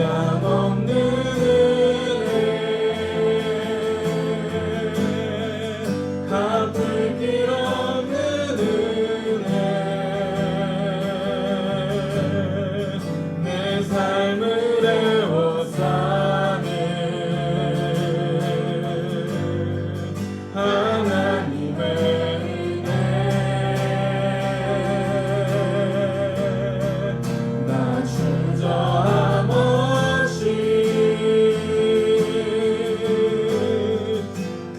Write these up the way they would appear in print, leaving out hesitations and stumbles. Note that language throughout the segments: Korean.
한량없는 은혜 갚을 길 없는 은혜 내 삶을 애워싸는 하나님의 은혜 나 주저함 없이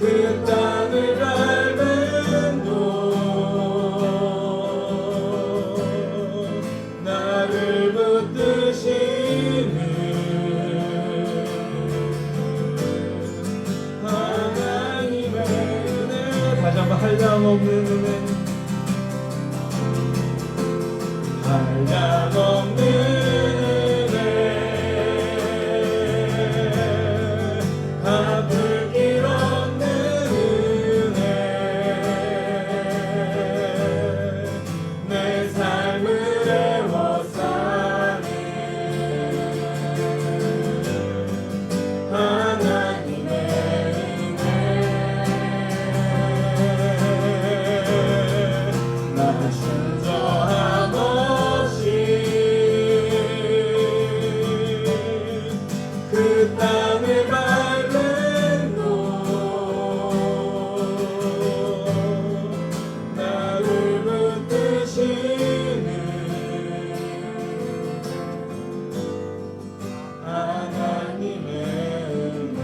그 땅을 밟은 곳 나를 붙드시는 하나님의 은혜 다시 한번 한량없는 은혜 한량없는 은혜 갚을 길 없는 은혜 내 삶을 애워싸는 하나님의 은혜 나 주저함 없이 그 땅을 밟은 곳 나를 붙드시는 하나님의 은혜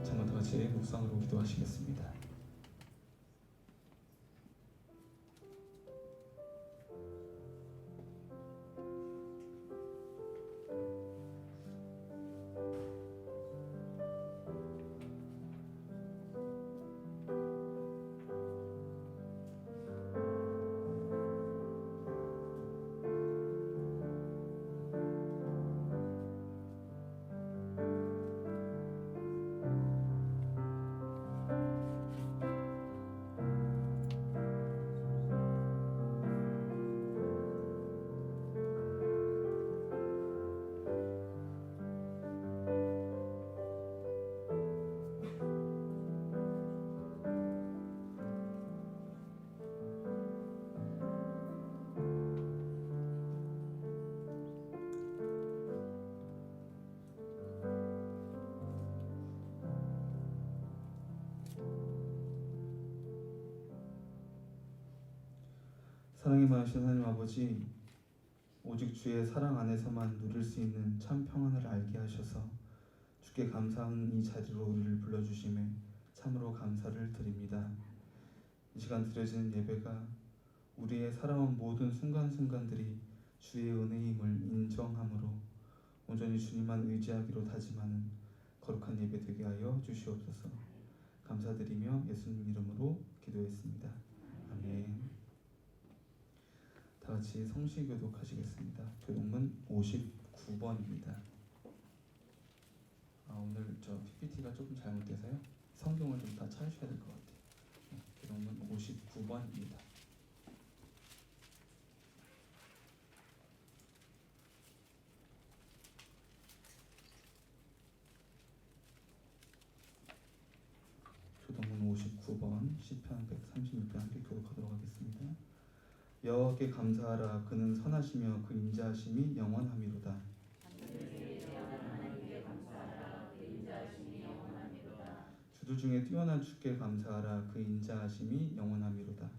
잠깐 다 같이 묵상으로 기도하시겠습니다. 사랑이 많으신 하나님 아버지, 오직 주의 사랑 안에서만 누릴 수 있는 참 평안을 알게 하셔서 주께 감사하는 이 자리로 우리를 불러주심에 참으로 감사를 드립니다. 이 시간 드려지는 예배가 우리의 살아온 모든 순간순간들이 주의 은혜임을 인정함으로 온전히 주님만 의지하기로 다짐하는 거룩한 예배 되게 하여 주시옵소서. 감사드리며 예수님 이름으로 기도했습니다. 아멘. 다 같이 성시 교독하시겠습니다. 교독문 59번입니다. 오늘 저 PPT가 조금 잘못돼서요. 성경을 좀 다 찾으셔야 될 것 같아요. 교독문 59번입니다. 교독문 59번 시편 136편 함께 교독하도록 하겠습니다. 여호와께 감사하라. 그는 선하시며 그 인자하심이 영원하미로다. 주들 중에 뛰어난 주께 감사하라. 그 인자하심이 영원하미로다.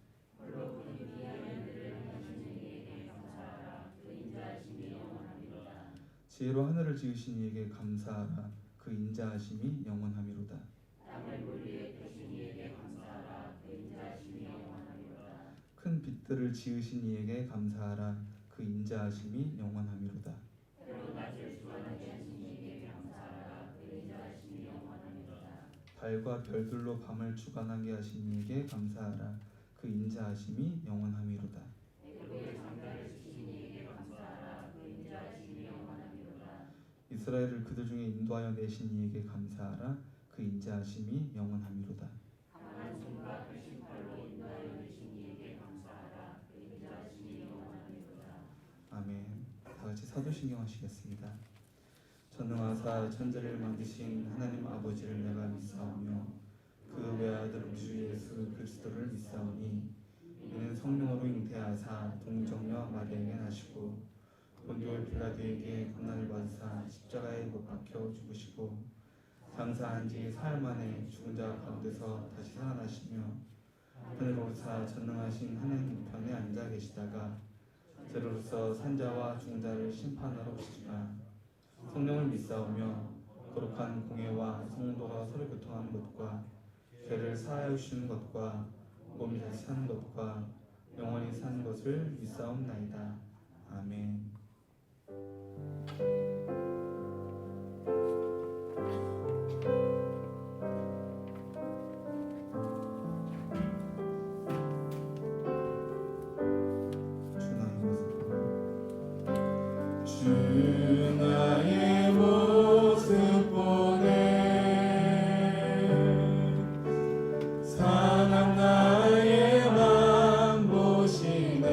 지혜로 하늘을 지으신 이에게 감사하라. 그 인자하심이 영원하미로다. 큰 빛들을 지으신 이에게 감사하라. 그 인자하심이 영원하미로다. 달과 별들로 밤을 주관하게 하신 이에게 감사하라. 그 인자하심이 영원하미로다. 이스라엘을 그들 중에 인도하여 내신 이에게 감사하라. 그 인자하심이 영원하미로다. 같이 사도신경 하시겠습니다. 전능하사 천지를 만드신 하나님 아버지를 내가 믿사오며 그 외아들 우리 주 예수 그리스도를 믿사오니 이는 성령으로 잉태하사 동정녀 마리아에게 나시고 본디오 빌라도에게 고난을 받으사 십자가에 못 박혀 죽으시고 장사한 지 사흘 만에 죽은 자 가운데서 다시 살아나시며 하늘로 사 전능하신 하나님 우편에 앉아 계시다가 저로서 산자와 죽은 자를 심판하러 오시리라. 성령을 믿사오며 거룩한 공예와 성도가 서로 교통하는 것과 죄를 사하여 주시는 것과 몸이 다시 사는 것과 영원히 사는 것을 믿사옵나이다. 아멘. 주 나의 모습 보네 상한 나의 맘 보시네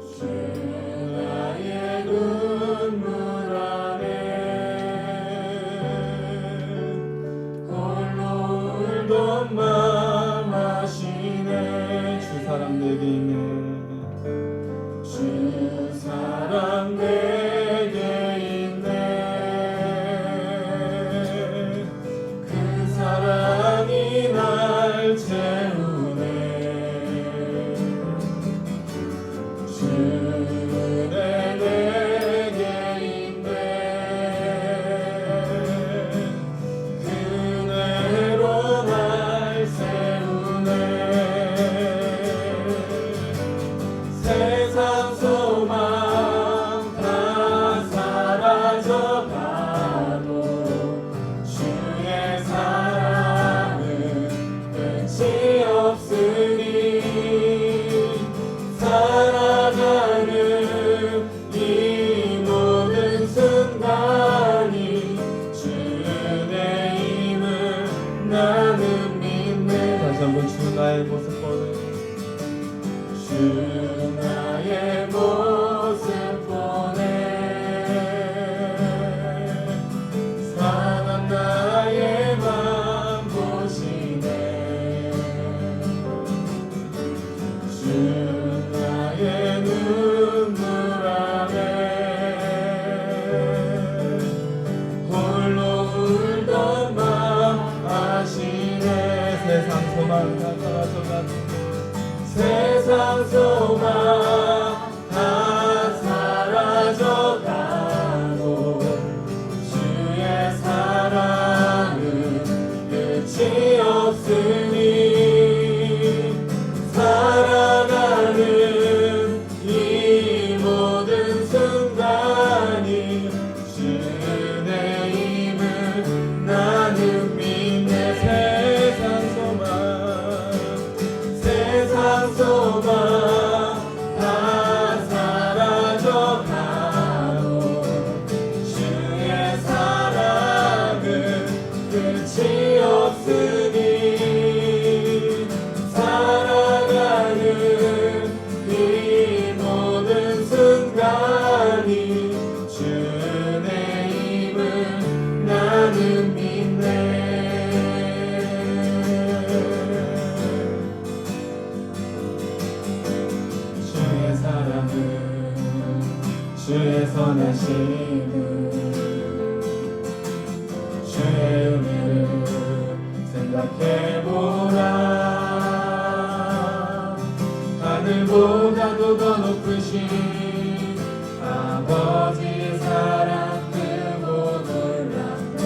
주 나의 눈물 안에 홀로 울던 맘 아시네 주 사랑 내게 있네 주 사랑 내게 있네 그 사랑이 날 채우네 주내 내게 있네 그네로 날 세우네 세상 소망 다 사라져 가도 주의 사랑은 끝이 없으니 살아가는 이 모든 순간이 주의 힘을 나는 믿네 다시 한번 주 나의 모습 보네 주 나의 모습 보네 상한 나의 맘 보시네 주 나의 눈물 안에 홀로 울던 맘 아시네 세상 소망 다 사라져가는 세상 소망 다 사라져 가도 주의 사랑은 끝이 없으니 살아가는 이 모든 순간이 주의 힘을 나는 믿네 세상 소망 다 사라져 가도 주의 사랑은 끝이 없으니 살아가는 이 모든 순간이 주의 힘을 나는 믿네 주의 선하심을 주의 은혜를 생각해보라 하늘보다도 더 높으신 아버지의 사랑 크고 놀랍네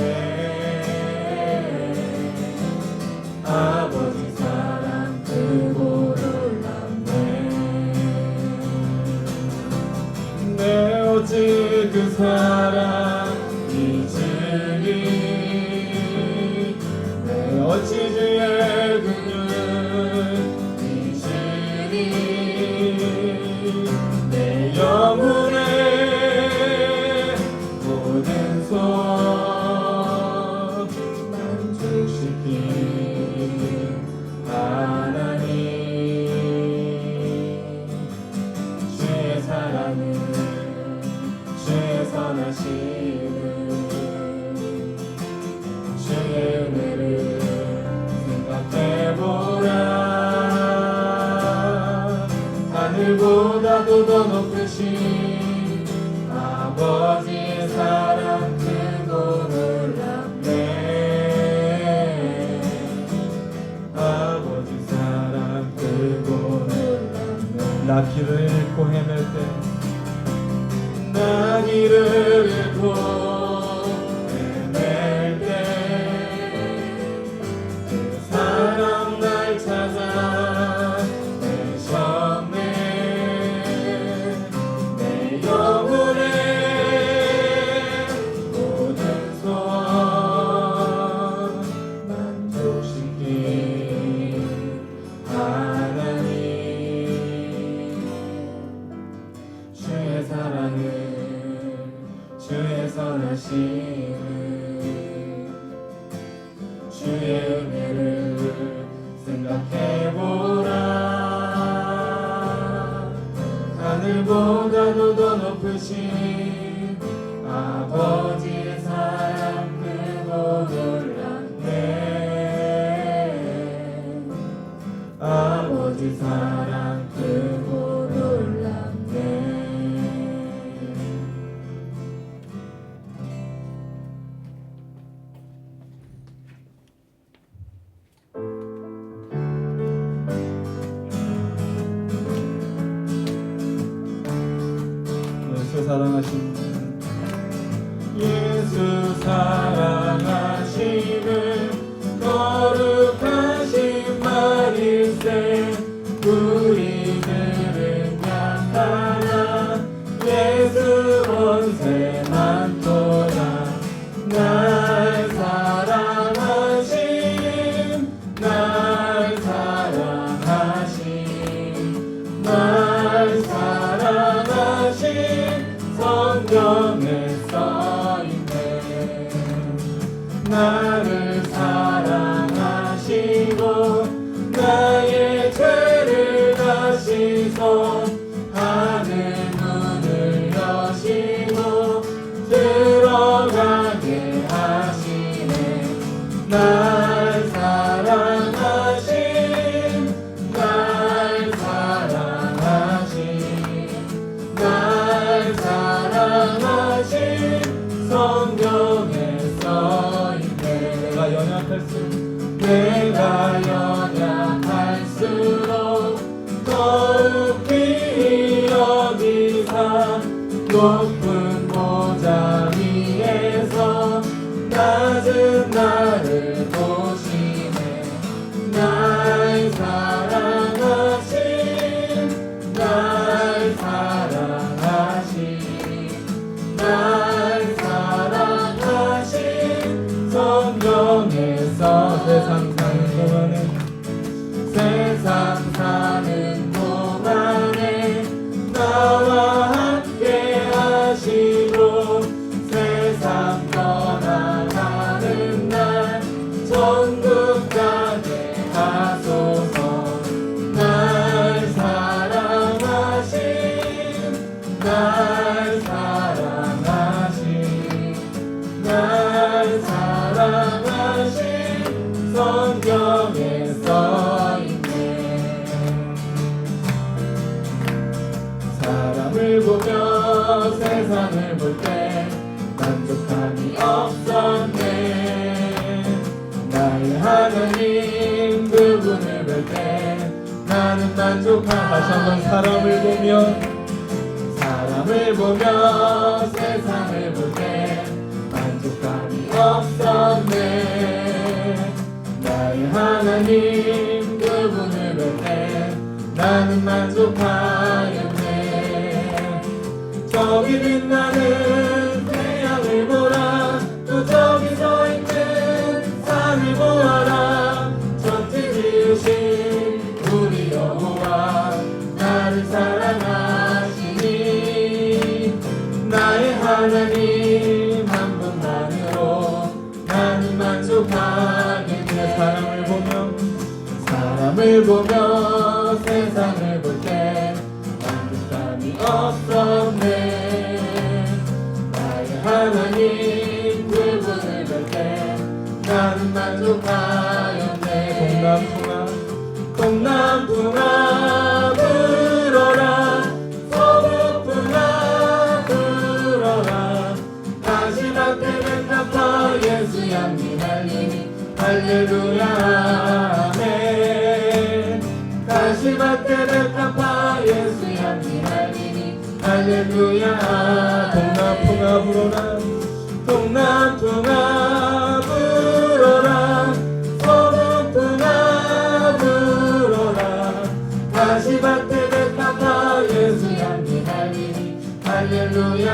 아버지 사랑 크고 놀랍네 내 오직 그 사랑 잊으리 내 어찌 주의 긍휼 잊으리 내 영혼의 모든 소원 만족시킨 하나님 주의 선하심을 주의 은혜를 생각해보라. 하늘보다도 더 높으신 아버지의 사랑 크고 놀랍네. 아버지 사랑 크고 놀랍네. 나 길을 잃고 헤맬 때 나 길을 잃고 헤맬 때 그 사랑 날 찾아 내셨네. 내 영혼의 모든 소원 만족시킨 하나님. 주의 사랑을 주의 선하심을 주의 은혜를 생각해보라. 하늘보다도 더 높으신 아버지의 사랑 크고 놀랍네. 아버지 사랑 크고 놀랍네. 예수 사랑하신 예수 사랑하심을 거룩하신 말일세. 우리들은 약하나 예수 권세만도다. 날 사랑하심 날 사랑하심 날 사랑하심 성경에 써있네. 나를 사랑하시고 나의 죄를 다시소 하늘 문을 여시고 들어가게 하시네. 날 사랑하심 날 사랑하심 날 사랑하심 성경에 써있네. 내가 연약할수록 내가 연약할수록 더욱 귀히 여기사 높은 보좌 위에서 낮은 나를 보시네. 날 사랑하심 날 사랑하심 날 사랑하심 성경에서 세상 사는 동안에 세상 사는 동안에 나와 함께 하시고 세상 떠나가는 날 천국 가게 하소서. 날 사랑하심 날 사랑하심 날 사랑하심 성경에 써있네. 사람을 보며 세상을 볼 때 만족함이 없었네. 나의 하나님 그분을 볼 때 나는 만족함. 다시 한번 사람을 보며 세상을 볼 때 만족감이 없었네. 나의 하나님 그분을 볼 때 나는 만족하였네. 저기 빛나는 태양을 보라. 또 저기 서있는 산을 보아라. 천지 지으신 우리 여호와 나를 사랑하시니 나의 하나님 한 분만으로 나는 만족하겠네. 사람을 보며 세상을 볼 때 만족감이 없었네. 나의 때를 갚아 예수 향기 날리니 할렐루야. 동남풍아 불어라 동남풍아 불어라 서북풍아 불어라 다시 밭에 갚아 예수 향기 날리니 할렐루야.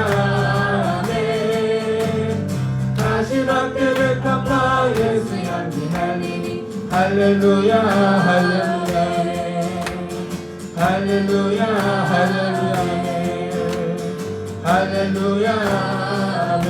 아멘. 다시 밭에 갚아 예수 향기 날리니 할렐루야. 할렐루야. 할렐루야. 할렐루야. 할렐루야. 아멘.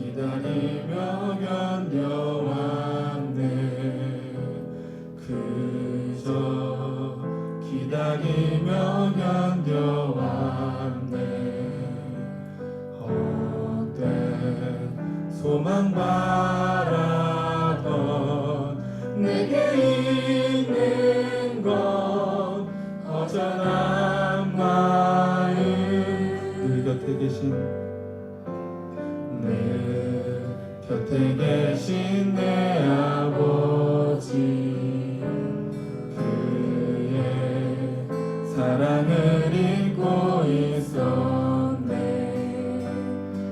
기다리며 견뎌왔네. 그저 기다리며 견뎌왔네. 헛된 소망 바라던 내게 있는 건 허전한 마음. 우리 곁에 계신 내 곁에 계신 내 아버지 그의 사랑을 잊고 있었네.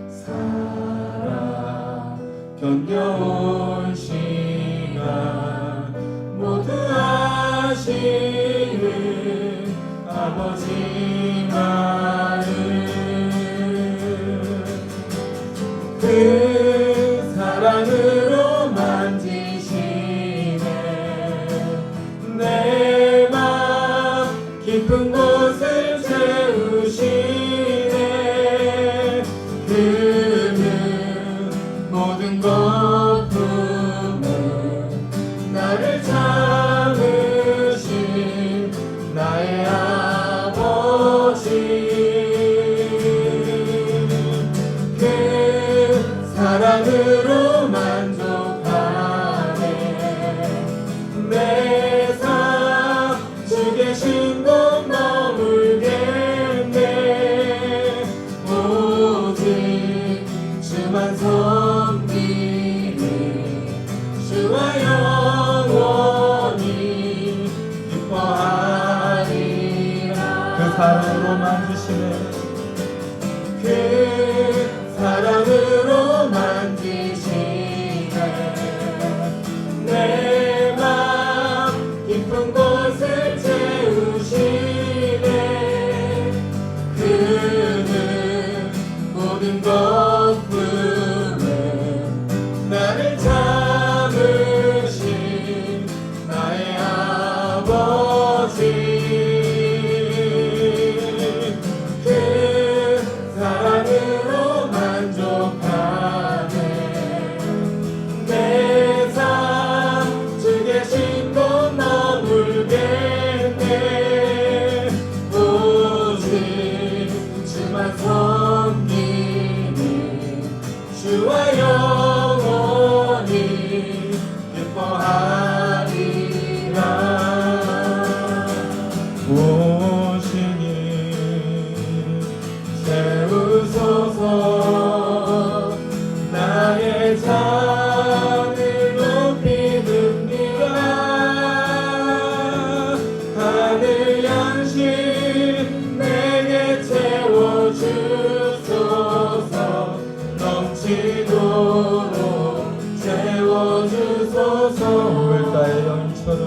살아 견뎌온 시간 모두 아시는 아버지 마음. 그 사랑으로 만지시네 내 맘 깊은 곳을 채우시네. 그는 모든 것 품은 나를 참으신 나의 아버지. 사랑으로 만족하네. 내 삶 주 계신 곳 머물겠네. 오직 주만 섬기는 주와 영원히 기뻐하리라. 그 사랑으로 만지시네. 그 사랑으로 만지시네 내 맘 깊은 곳을 채우시네. 그는 모든 것 품은 나를 참으신 나의 아버지. 그 사랑으로 만족하네. 내 삶 주 계신 곳 머물겠네. 오직 주만 섬기는 주와 영원히 기뻐하리라. 오시니 채우소서. 나의 잔을 높이 듭니다. 하늘 양식 내게 채워주소서. 넘치도록 채워주소서. 우물가의 여인처럼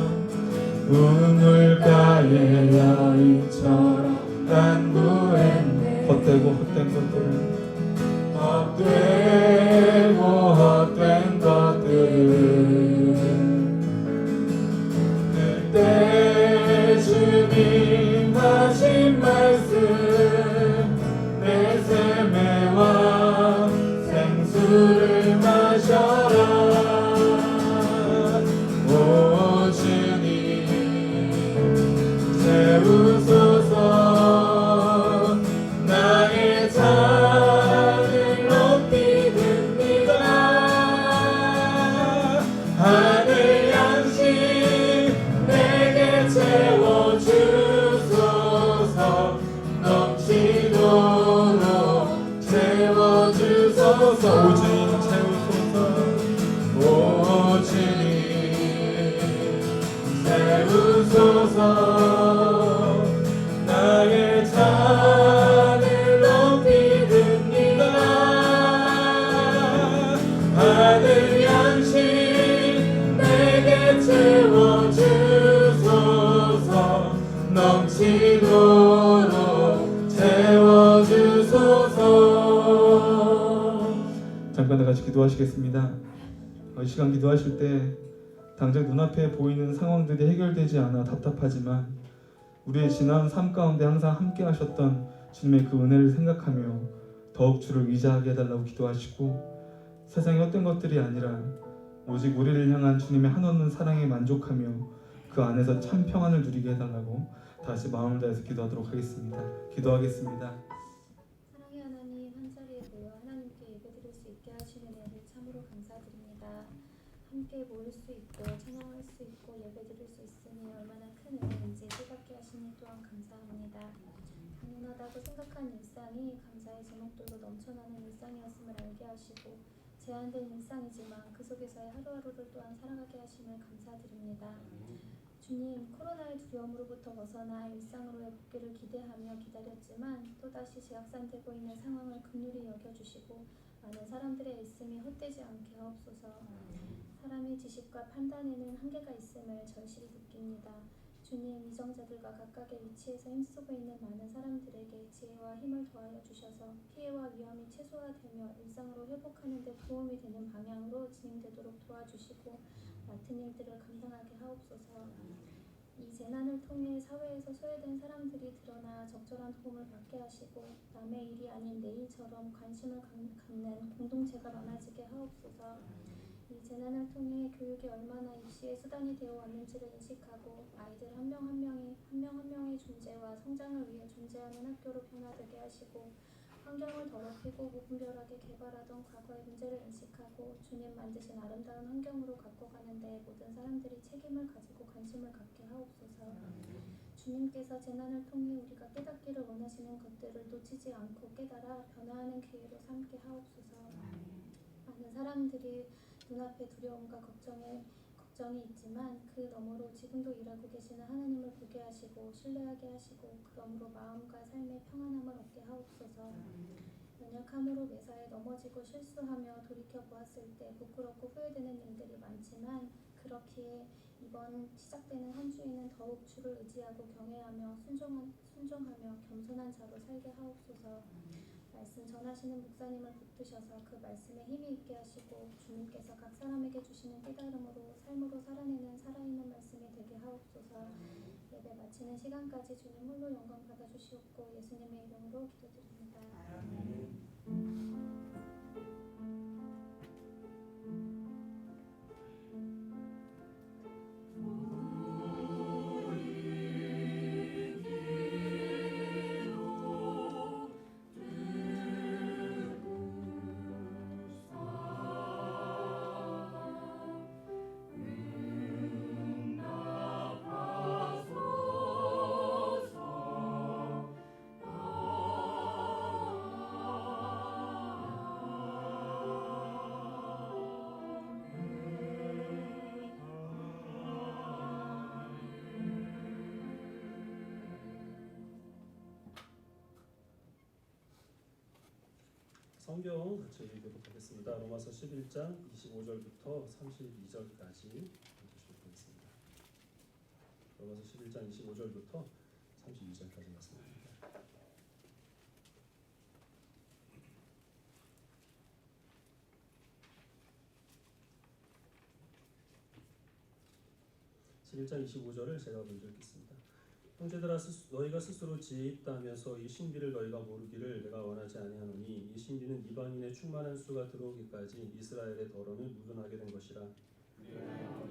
우물가의 여인처럼 간구했네. 헛되고 헛된 것들을 헛되고 헛된 것들은 그때 주님 하신 말씀 내 샘의 왕 생수를 마셔라. 오 주님 넘치도록 채워주소서. 잠깐 다 같이 기도하시겠습니다. 이 시간 기도하실 때 당장 눈앞에 보이는 상황들이 해결되지 않아 답답하지만 우리의 지난 삶 가운데 항상 함께 하셨던 주님의 그 은혜를 생각하며 더욱 주를 의지하게 해달라고 기도하시고, 세상의 헛된 것들이 아니라 오직 우리를 향한 주님의 한없는 사랑에 만족하며 그 안에서 참 평안을 누리게 해달라고 다시 마음을 다해서 기도하도록 하겠습니다. 기도하겠습니다. 사랑의 하나님, 한자리에 모여 하나님께 예배드릴 수 있게 하시는 은혜를 참으로 감사드립니다. 함께 모일 수 있고 찬양할 수 있고 예배드릴 수 있으니 얼마나 큰 은혜인지 깨닫게 하시니 또한 감사합니다. 당연하다고 생각한 일상이 감사의 제목들로 넘쳐나는 일상이었음을 알게 하시고, 제한된 일상이지만 그 속에서의 하루하루를 또한 살아가게 하심을 감사드립니다. 주님, 코로나의 두려움으로부터 벗어나 일상으로의 복귀를 기대하며 기다렸지만 또다시 재확산되고 있는 상황을 긍휼히 여겨주시고 많은 사람들의 애씀이 헛되지 않게 하옵소서. 사람의 지식과 판단에는 한계가 있음을 절실히 느낍니다. 주님, 이정자들과 각각의 위치에서 힘쓰고 있는 많은 사람들에게 지혜와 힘을 더하여 주셔서 피해와 위험이 최소화되며 일상으로 회복하는 데 도움이 되는 방향으로 진행되도록 도와주시고 맡은 일들을 감당하게 하옵소서. 이 재난을 통해 사회에서 소외된 사람들이 드러나 적절한 도움을 받게 하시고 남의 일이 아닌 내 일처럼 관심을 갖는 공동체가 많아지게 하옵소서. 이 재난을 통해 교육이 얼마나 입시의 수단이 되어 왔는지를 인식하고 아이들 한 명 한 명의 존재와 성장을 위해 존재하는 학교로 변화되게 하시고, 환경을 더럽히고 무분별하게 개발하던 과거의 문제를 인식하고 주님 만드신 아름다운 환경으로 갖고 가는데 모든 사람들이 책임을 가지고 관심을 갖게 하옵소서. 주님께서 재난을 통해 우리가 깨닫기를 원하시는 것들을 놓치지 않고 깨달아 변화하는 기회로 삼게 하옵소서. 많은 사람들이 눈앞에 두려움과 걱정이 있지만 그 너머로 지금도 일하고 계시는 하나님을 보게 하시고 신뢰하게 하시고, 그러므로 마음과 삶의 평안함을 얻게 하옵소서. 연약함으로 매사에 넘어지고 실수하며 돌이켜보았을 때 부끄럽고 후회되는 일들이 많지만, 그렇기에 이번 시작되는 한 주에는 더욱 주를 의지하고 경외하며 순종하며 겸손한 자로 살게 하옵소서. 말씀 전하시는 목사님을 붙드셔서 그 말씀에 힘이 있게 하시고 주님께서 각 사람에게 주시는 깨달음으로 삶으로 살아내는 살아있는 말씀이 되게 하옵소서. 예배 마치는 시간까지 주님 홀로 영광 받아주시옵고 예수님의 이름으로 기도드립니다. 성경 같이 읽도록 하겠습니다. 로마서 11장 25절부터 32절까지 읽도록 하겠습니다. 로마서 11장 25절부터 32절까지 말씀드립니다. (11장 25절을) 제가 먼저 읽겠습니다. 형제들아, 너희가 스스로 지혜 있다 하면서 이 신비를 너희가 모르기를 내가 원하지 아니하노니, 이 신비는 이방인의 충만한 수가 들어오기까지 이스라엘의 덫을 묻어나게 된 것이라.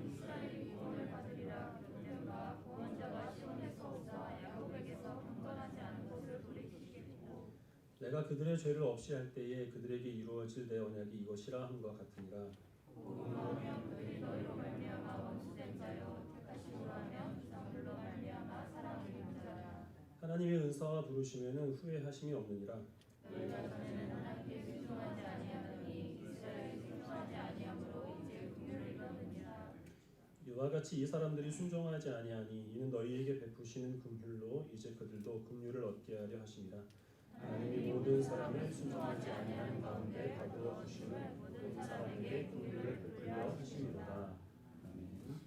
이스라엘이 구원을 받으리라. 그들과 구원자가 시온에서 오자 야곱에게서 강건하지 않은 것을 돌이키시겠고, 내가 그들의 죄를 없이 할 때에 그들에게 이루어질 내 언약이 이것이라 함과 같으니라. 그러면 그들이 너희로 말미암아 원수된 자요 택하심으로 하면 이성들로 말미암아 사랑을 입은 자라. 하나님의 은사와 부르심에는 후회하심이 없느니라. 너희가 전에는 하나님께 순종하지 아니하더니 이스라엘이 순종하지 아니함으로 이제 긍휼을 입었느니라. 이와 같이 이 사람들이 순종하지 아니하니 이는 너희에게 베푸시는 긍휼로 이제 그들도 긍휼을 얻게 하려 하심이라. 하나님이 모든 사람을 순종하지 아니하는 가운데 거두어 주심을 모든 사람에게 긍휼을 베풀려 하심이로다. 아멘.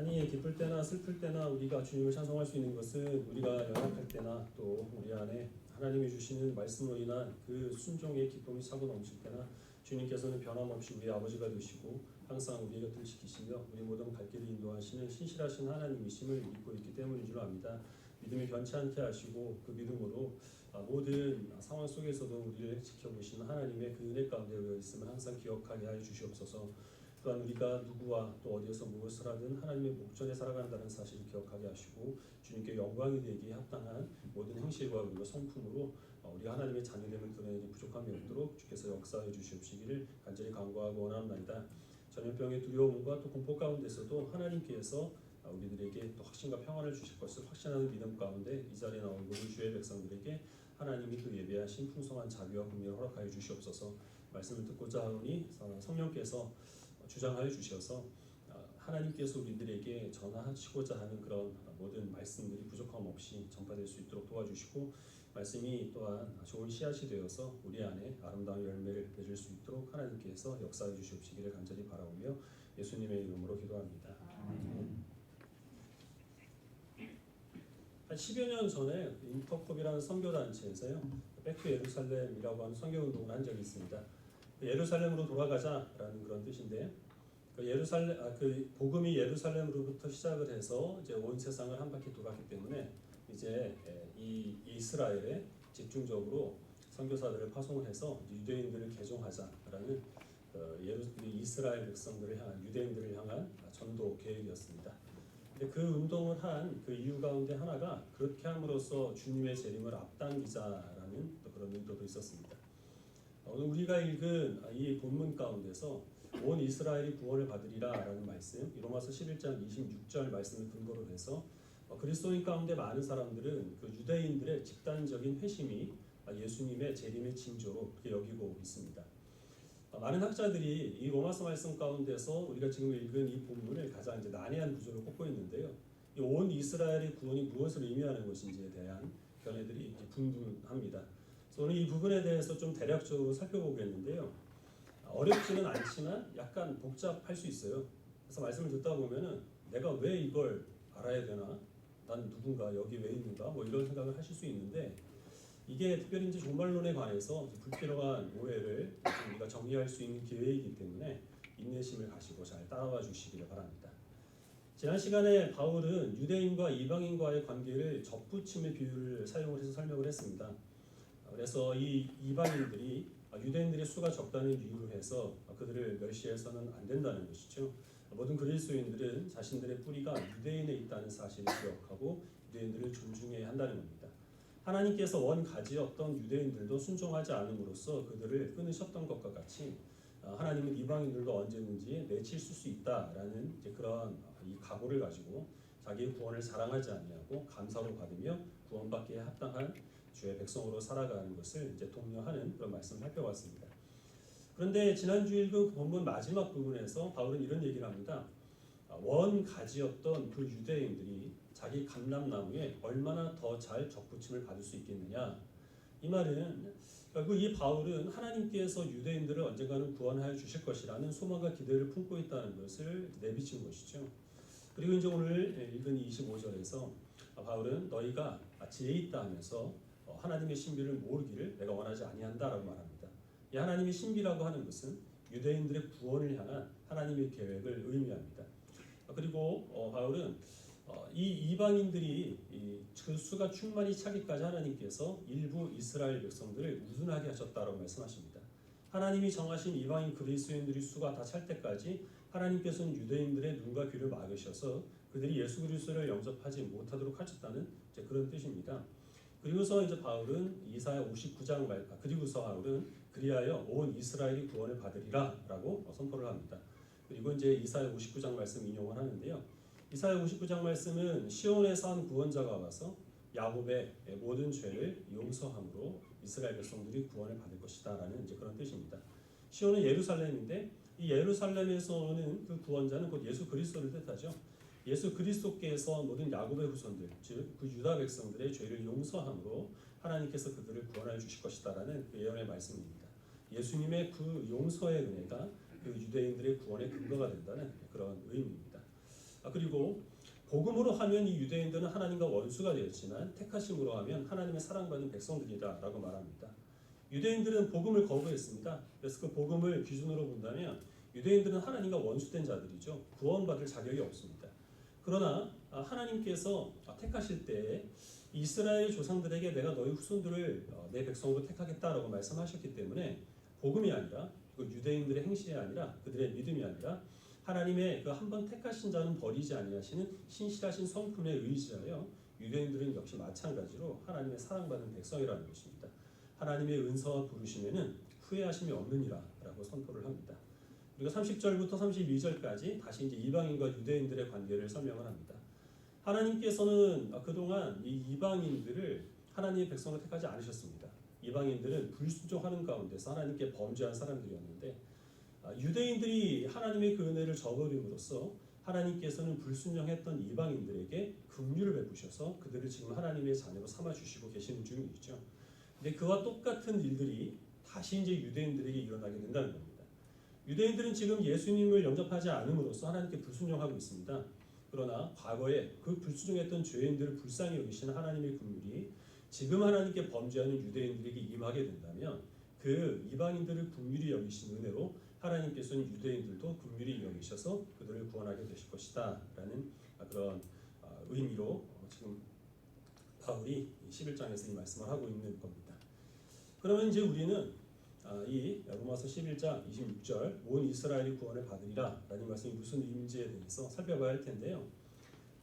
아니 기쁠 때나 슬플 때나 우리가 주님을 찬송할 수 있는 것은 우리가 연약할 때나 또 우리 안에 하나님이 주시는 말씀으로 인한 그 순종의 기쁨이 차고 넘칠 때나 주님께서는 변함없이 우리 아버지가 되시고 항상 우리의 곁을 지키시며 우리 모든 갈 길을 인도하시는 신실하신 하나님이심을 믿고 있기 때문인 줄 압니다. 믿음이 변치 않게 하시고 그 믿음으로 모든 상황 속에서도 우리를 지켜보시는 하나님의 그 은혜 가운데 놓여 있음을 항상 기억하게 하여 주시옵소서. 또한 우리가 누구와 또 어디에서 무엇을 하든 하나님의 목전에 살아간다는 사실을 기억하게 하시고 주님께 영광이 되기에 합당한 모든 행실과 그리고 성품으로 우리 하나님의 자녀됨을 드러내기 부족함이 없도록 주께서 역사해 주시옵시기를 간절히 간구하고 원합니다. 전염병의 두려움과 또 공포 가운데서도 하나님께서 우리들에게 또 확신과 평안을 주실 것을 확신하는 믿음 가운데 이 자리에 나온 모든 주의 백성들에게 하나님이 또 예배하신 풍성한 자비와 긍휼을 허락하여 주시옵소서. 말씀을 듣고자 하오니 성령께서 주장하여 주셔서 하나님께서 우리들에게 전하시고자 하는 그런 모든 말씀들이 부족함 없이 전파될 수 있도록 도와주시고 말씀이 또한 좋은 씨앗이 되어서 우리 안에 아름다운 열매를 맺을 수 있도록 하나님께서 역사해 주시옵시기를 간절히 바라오며 예수님의 이름으로 기도합니다. 한 10여 년 전에 인터컵이라는 선교단체에서요 백투 예루살렘이라고 하는 선교운동을 한 적이 있습니다. 예루살렘으로 돌아가자라는 그런 뜻인데 그 복음이 예루살렘으로부터 시작을 해서 이제 온 세상을 한 바퀴 돌았기 때문에 이제 이 이스라엘에 집중적으로 선교사들을 파송을 해서 유대인들을 개종하자라는 이스라엘 백성들을 향한 유대인들을 향한 전도 계획이었습니다. 근데 그 운동을 한 그 이유 가운데 하나가 그렇게 함으로써 주님의 재림을 앞당기자라는 또 그런 의도도 있었습니다. 오늘 우리가 읽은 이 본문 가운데서 온 이스라엘이 구원을 받으리라라는 말씀, 로마서 11장 26절 말씀을 근거로 해서 그리스도인 가운데 많은 사람들은 그 유대인들의 집단적인 회심이 예수님의 재림의 징조로 그렇게 여기고 있습니다. 많은 학자들이 이 로마서 말씀 가운데서 우리가 지금 읽은 이 본문을 가장 이제 난해한 구조로 꼽고 있는데요. 이 온 이스라엘의 구원이 무엇을 의미하는 것인지에 대한 견해들이 분분합니다. 그래서 오늘 이 부분에 대해서 좀 대략적으로 살펴보겠는데요. 어렵지는 않지만 약간 복잡할 수 있어요. 그래서 말씀을 듣다 보면은 내가 왜 이걸 알아야 되나? 난 누군가? 여기 왜 있는가? 뭐 이런 생각을 하실 수 있는데 이게 특별히 이제 종말론에 관해서 불필요한 오해를 우리가 정리할 수 있는 기회이기 때문에 인내심을 가지고 잘 따라와 주시기를 바랍니다. 지난 시간에 바울은 유대인과 이방인과의 관계를 접붙임의 비유를 사용을 해서 설명을 했습니다. 그래서 이 이방인들이 유대인들의 수가 적다는 이유로 해서 그들을 멸시해서는 안 된다는 것이죠. 모든 그리스도인들은 자신들의 뿌리가 유대인에 있다는 사실을 기억하고 유대인들을 존중해야 한다는 겁니다. 하나님께서 원가지였던 유대인들도 순종하지 않음으로써 그들을 끊으셨던 것과 같이 하나님은 이방인들도 언제든지 내칠 수 있다라는 이제 그런 이 각오를 가지고 자기의 구원을 자랑하지 아니하고 감사로 받으며 구원받기에 합당한 주의 백성으로 살아가는 것을 이제 독려하는 그런 말씀을 살펴봤습니다. 그런데 지난주 읽은 본문 마지막 부분에서 바울은 이런 얘기를 합니다. 원가지였던 그 유대인들이 자기 감람나무에 얼마나 더 잘 접붙임을 받을 수 있겠느냐. 이 말은 결국 이 바울은 하나님께서 유대인들을 언젠가는 구원하여 주실 것이라는 소망과 기대를 품고 있다는 것을 내비친 것이죠. 그리고 이제 오늘 읽은 25절에서 바울은 너희가 지혜 있다 하면서 하나님의 신비를 모르기를 내가 원하지 아니한다라고 말합니다. 이 하나님의 신비라고 하는 것은 유대인들의 구원을 향한 하나님의 계획을 의미합니다. 그리고 바울은 이 이방인들이 그 수가 충만히 차기까지 하나님께서 일부 이스라엘 백성들을 우둔하게 하셨다라고 말씀하십니다. 하나님이 정하신 이방인 그리스도인들의 수가 다 찰 때까지 하나님께서는 유대인들의 눈과 귀를 막으셔서 그들이 예수 그리스도를 영접하지 못하도록 하셨다는 이제 그런 뜻입니다. 그리고서 이제 바울은 이사야 59장 그리고서 바울은 그리하여 온 이스라엘이 구원을 받으리라라고 선포를 합니다. 그리고 이제 이사야 59장 말씀 인용을 하는데요. 이사야 59장 말씀은 시온에서 한 구원자가 와서 야곱의 모든 죄를 용서함으로 이스라엘 백성들이 구원을 받을 것이다라는 이제 그런 뜻입니다. 시온은 예루살렘인데 이 예루살렘에서 오는 그 구원자는 곧 예수 그리스도를 뜻하죠. 예수 그리스도께서 모든 야곱의 후손들, 즉 그 유다 백성들의 죄를 용서함으로 하나님께서 그들을 구원하여 주실 것이다라는 그 예언의 말씀입니다. 예수님의 그 용서의 은혜가 그 유대인들의 구원의 근거가 된다는 그런 의미입니다. 그리고 복음으로 하면 이 유대인들은 하나님과 원수가 되었지만 택하심으로 하면 하나님의 사랑받는 백성들이다라고 말합니다. 유대인들은 복음을 거부했습니다. 그래서 그 복음을 기준으로 본다면 유대인들은 하나님과 원수된 자들이죠. 구원받을 자격이 없습니다. 그러나 하나님께서 택하실 때 이스라엘 조상들에게 내가 너희 후손들을 내 백성으로 택하겠다라고 말씀하셨기 때문에 복음이 아니라 유대인들의 행실이 아니라 그들의 믿음이 아니라 하나님의 그 한 번 택하신 자는 버리지 아니하시는 신실하신 성품에 의지하여 유대인들은 역시 마찬가지로 하나님의 사랑받는 백성이라는 것입니다. 하나님의 은사와 부르심에는 후회하심이 없느니라라고 선포를 합니다. 그리고 30절부터 32절까지 다시 이제 이방인과 유대인들의 관계를 설명을 합니다. 하나님께서는 그동안 이 이방인들을 하나님의 백성을 택하지 않으셨습니다. 이방인들은 불순종하는 가운데서 하나님께 범죄한 사람들이었는데 유대인들이 하나님의 그 은혜를 저버림으로써 하나님께서는 불순종했던 이방인들에게 긍휼을 베푸셔서 그들을 지금 하나님의 자녀로 삼아주시고 계시는 중이죠. 근데 그와 똑같은 일들이 다시 이제 유대인들에게 일어나게 된다는 겁니다. 유대인들은 지금 예수님을 영접하지 않음으로써 하나님께 불순종하고 있습니다. 그러나 과거에 그 불순종했던 죄인들을 불쌍히 여기시는 하나님의 긍휼이 지금 하나님께 범죄하는 유대인들에게 임하게 된다면 그 이방인들을 긍휼히 여기신 은혜로 하나님께서는 유대인들도 긍휼히 여기셔서 그들을 구원하게 되실 것이다 라는 그런 의미로 지금 바울이 11장에서 이 말씀을 하고 있는 겁니다. 그러면 이제 우리는 이 로마서 11장 26절 온 이스라엘이 구원을 받으리라 라는 말씀이 무슨 의미인지에 대해서 살펴봐야 할 텐데요.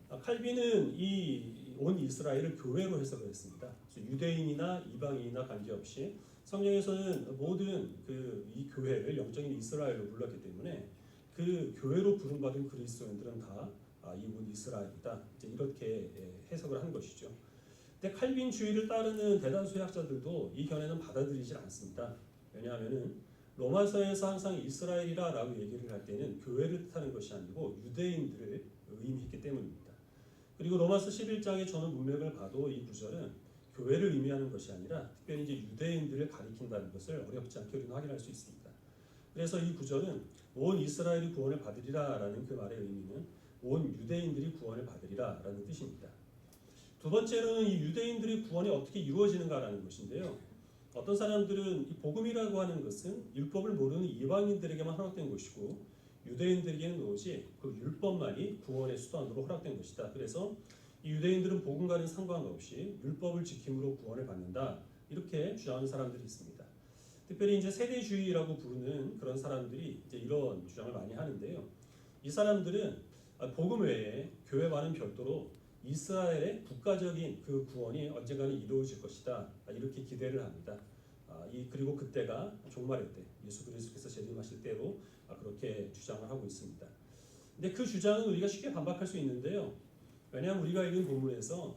칼빈은 이 온 이스라엘을 교회로 해석을 했습니다. 그래서 유대인이나 이방인이나 관계없이 성경에서는 모든 이 교회를 영적인 이스라엘로 불렀기 때문에 그 교회로 부름받은 그리스도인들은 다 이 온 이스라엘이다. 이제 이렇게 해석을 한 것이죠. 근데 칼빈주의를 따르는 대다수의 학자들도 이 견해는 받아들이질 않습니다. 왜냐하면은 로마서에서 항상 이스라엘이라라고 얘기를 할 때는 교회를 뜻하는 것이 아니고 유대인들을 의미했기 때문입니다. 그리고 로마서 11장의 전후 문맥을 봐도 이 구절은 교회를 의미하는 것이 아니라 특별히 이제 유대인들을 가리킨다는 것을 어렵지 않게 우리는 확인할 수 있습니다. 그래서 이 구절은 온 이스라엘이 구원을 받으리라라는 그 말의 의미는 온 유대인들이 구원을 받으리라라는 뜻입니다. 두 번째로는 이 유대인들의 구원이 어떻게 이루어지는가라는 것인데요. 어떤 사람들은 이 복음이라고 하는 것은 율법을 모르는 이방인들에게만 허락된 것이고 유대인들에게는 오직 그 율법만이 구원의 수단으로 허락된 것이다. 그래서 이 유대인들은 복음과는 상관없이 율법을 지킴으로 구원을 받는다. 이렇게 주장하는 사람들이 있습니다. 특별히 이제 세대주의라고 부르는 그런 사람들이 이제 이런 주장을 많이 하는데요. 이 사람들은 복음 외에 교회와는 별도로 이스라엘의 국가적인 그 구원이 언젠가는 이루어질 것이다. 이렇게 기대를 합니다. 그리고 그때가 종말의 때, 예수 그리스도께서 재림하실 때로 그렇게 주장을 하고 있습니다. 근데 그 주장은 우리가 쉽게 반박할 수 있는데요. 왜냐하면 우리가 읽은 본문에서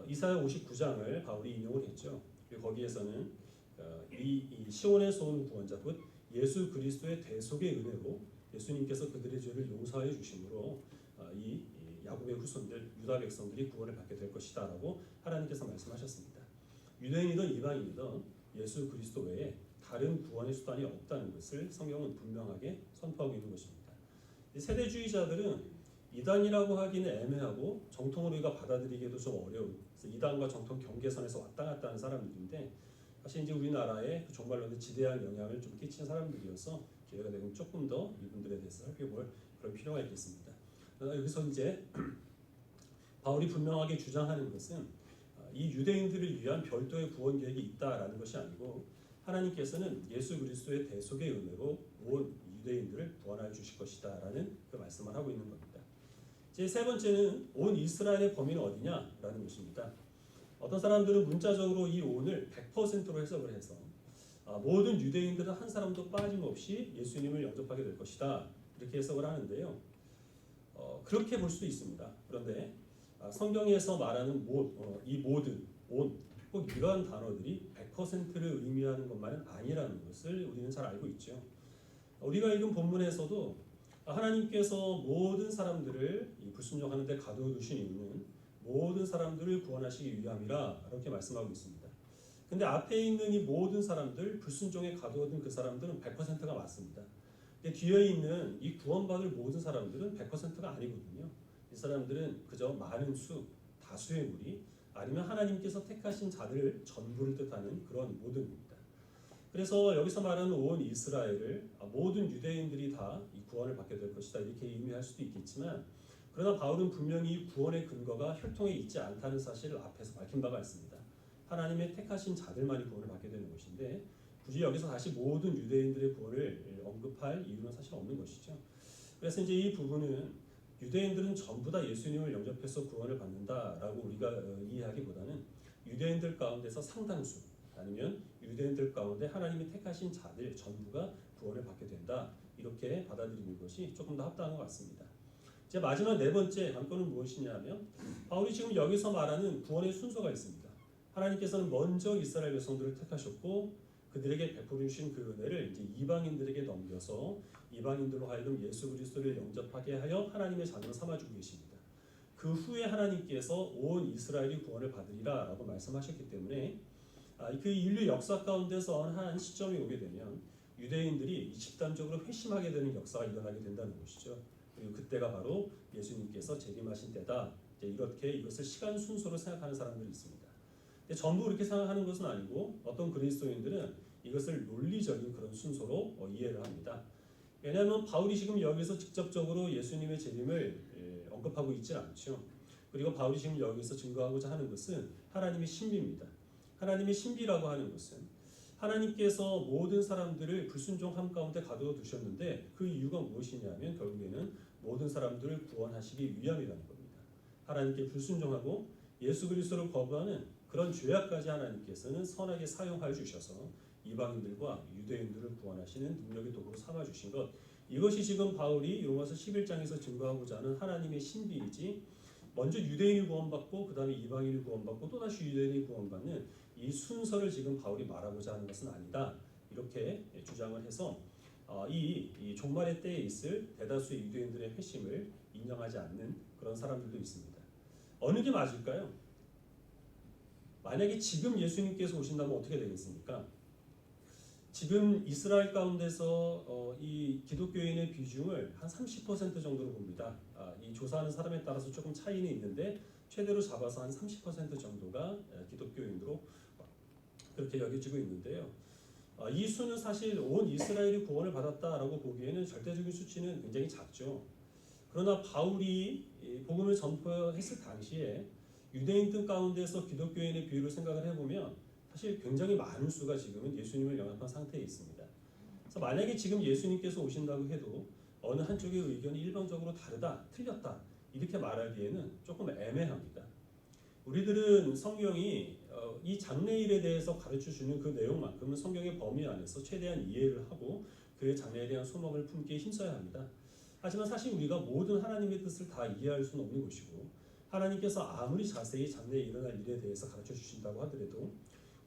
이사야 59장을 바울이 인용을 했죠. 그리고 거기에서는 이 시온에서 온 구원자 곧 예수 그리스도의 대속의 은혜로 예수님께서 그들의 죄를 용서해 주심으로 이 야곱의 후손들 유다 백성들이 구원을 받게 될 것이다라고 하나님께서 말씀하셨습니다. 유대인이든 이방인이든 예수 그리스도 외에 다른 구원의 수단이 없다는 것을 성경은 분명하게 선포하고 있는 것입니다. 세대주의자들은 이단이라고 하기는 애매하고 정통으로 우리가 받아들이기도 좀 어려운 이단과 정통 경계선에서 왔다 갔다 하는 사람들인데 사실 이제 우리나라에 그 종말론에 지대한 영향을 좀 끼친 사람들이어서 기회가 되면 조금 더 이분들에 대해서 살펴볼 그런 필요가 있겠습니다. 여기서 이제 바울이 분명하게 주장하는 것은 이 유대인들을 위한 별도의 구원 계획이 있다라는 것이 아니고 하나님께서는 예수 그리스도의 대속의 은혜로 온 유대인들을 구원하여 주실 것이다라는 그 말씀을 하고 있는 겁니다. 제 세 번째는 온 이스라엘의 범위는 어디냐라는 것입니다. 어떤 사람들은 문자적으로 이 온을 100%로 해석을 해서 모든 유대인들은 한 사람도 빠짐없이 예수님을 영접하게 될 것이다 이렇게 해석을 하는데요. 그렇게 볼 수도 있습니다. 그런데 성경에서 말하는 이 모든, 온, 꼭 이러한 단어들이 100%를 의미하는 것만은 아니라는 것을 우리는 잘 알고 있죠. 우리가 읽은 본문에서도 하나님께서 모든 사람들을 불순종하는 데 가둬두신 이유는 모든 사람들을 구원하시기 위함이라 이렇게 말씀하고 있습니다. 근데 앞에 있는 이 모든 사람들, 불순종에 가둬둔 그 사람들은 100%가 맞습니다. 근데 뒤에 있는 이 구원받을 모든 사람들은 100%가 아니거든요. 이 사람들은 그저 많은 수, 다수의 무리, 아니면 하나님께서 택하신 자들 전부를 뜻하는 그런 모든입니다. 그래서 여기서 말하는 온 이스라엘을 모든 유대인들이 다 이 구원을 받게 될 것이다 이렇게 의미할 수도 있겠지만, 그러나 바울은 분명히 이 구원의 근거가 혈통에 있지 않다는 사실을 앞에서 밝힌 바가 있습니다. 하나님의 택하신 자들만이 구원을 받게 되는 것인데, 굳이 여기서 다시 모든 유대인들의 구원을 언급할 이유는 사실 없는 것이죠. 그래서 이제 이 부분은 유대인들은 전부 다 예수님을 영접해서 구원을 받는다라고 우리가 이해하기보다는 유대인들 가운데서 상당수, 아니면 유대인들 가운데 하나님이 택하신 자들 전부가 구원을 받게 된다 이렇게 받아들이는 것이 조금 더 합당한 것 같습니다. 이제 마지막 네 번째 관건은 무엇이냐면, 바울이 지금 여기서 말하는 구원의 순서가 있습니다. 하나님께서는 먼저 이스라엘 백성들을 택하셨고 그들에게 베풀어 주신 그 은혜를 이제 이방인들에게 넘겨서 이방인들로 하여금 예수 그리스도를 영접하게 하여 하나님의 자녀로 삼아주고 계십니다. 그 후에 하나님께서 온 이스라엘이 구원을 받으리라라고 말씀하셨기 때문에 그 인류 역사 가운데서 한 시점이 오게 되면 유대인들이 집단적으로 회심하게 되는 역사가 일어나게 된다는 것이죠. 그리고 그때가 바로 예수님께서 재림하신 때다. 이렇게 이것을 시간 순서로 생각하는 사람들이 있습니다. 근데 전부 그렇게 생각하는 것은 아니고, 어떤 그리스도인들은 이것을 논리적인 그런 순서로 이해를 합니다. 왜냐하면 바울이 지금 여기서 직접적으로 예수님의 재림을 언급하고 있지 않죠. 그리고 바울이 지금 여기서 증거하고자 하는 것은 하나님의 신비입니다. 하나님의 신비라고 하는 것은 하나님께서 모든 사람들을 불순종함 가운데 가두어 두셨는데, 그 이유가 무엇이냐면 결국에는 모든 사람들을 구원하시기 위함이라는 겁니다. 하나님께 불순종하고 예수 그리스도를 거부하는 그런 죄악까지 하나님께서는 선하게 사용하여 주셔서 이방인들과 유대인들을 구원하시는 능력의 도구로 삼아 주신 것, 이것이 지금 바울이 로마서 11장에서 증거하고자 하는 하나님의 신비이지, 먼저 유대인이 구원받고 그 다음에 이방인이 구원받고 또다시 유대인이 구원받는 이 순서를 지금 바울이 말하고자 하는 것은 아니다 이렇게 주장을 해서 이 종말의 때에 있을 대다수의 유대인들의 회심을 인정하지 않는 그런 사람들도 있습니다. 어느 게 맞을까요? 만약에 지금 예수님께서 오신다면 어떻게 되겠습니까? 지금 이스라엘 가운데서 이 기독교인의 비중을 한 30% 정도로 봅니다. 이 조사하는 사람에 따라서 조금 차이는 있는데 최대로 잡아서 한 30% 정도가 기독교인으로 그렇게 여겨지고 있는데요. 이 수는 사실 온 이스라엘이 구원을 받았다라고 보기에는 절대적인 수치는 굉장히 작죠. 그러나 바울이 복음을 전파했을 당시에 유대인들 가운데서 기독교인의 비율을 생각을 해보면 사실 굉장히 많은 수가 지금은 예수님을 영접한 상태에 있습니다. 그래서 만약에 지금 예수님께서 오신다고 해도 어느 한쪽의 의견이 일방적으로 다르다, 틀렸다 이렇게 말하기에는 조금 애매합니다. 우리들은 성경이 이 장래일에 대해서 가르쳐주는 그 내용만큼은 성경의 범위 안에서 최대한 이해를 하고 그의 장래에 대한 소망을 품기에 힘써야 합니다. 하지만 사실 우리가 모든 하나님의 뜻을 다 이해할 수는 없는 것이고, 하나님께서 아무리 자세히 장래에 일어날 일에 대해서 가르쳐 주신다고 하더라도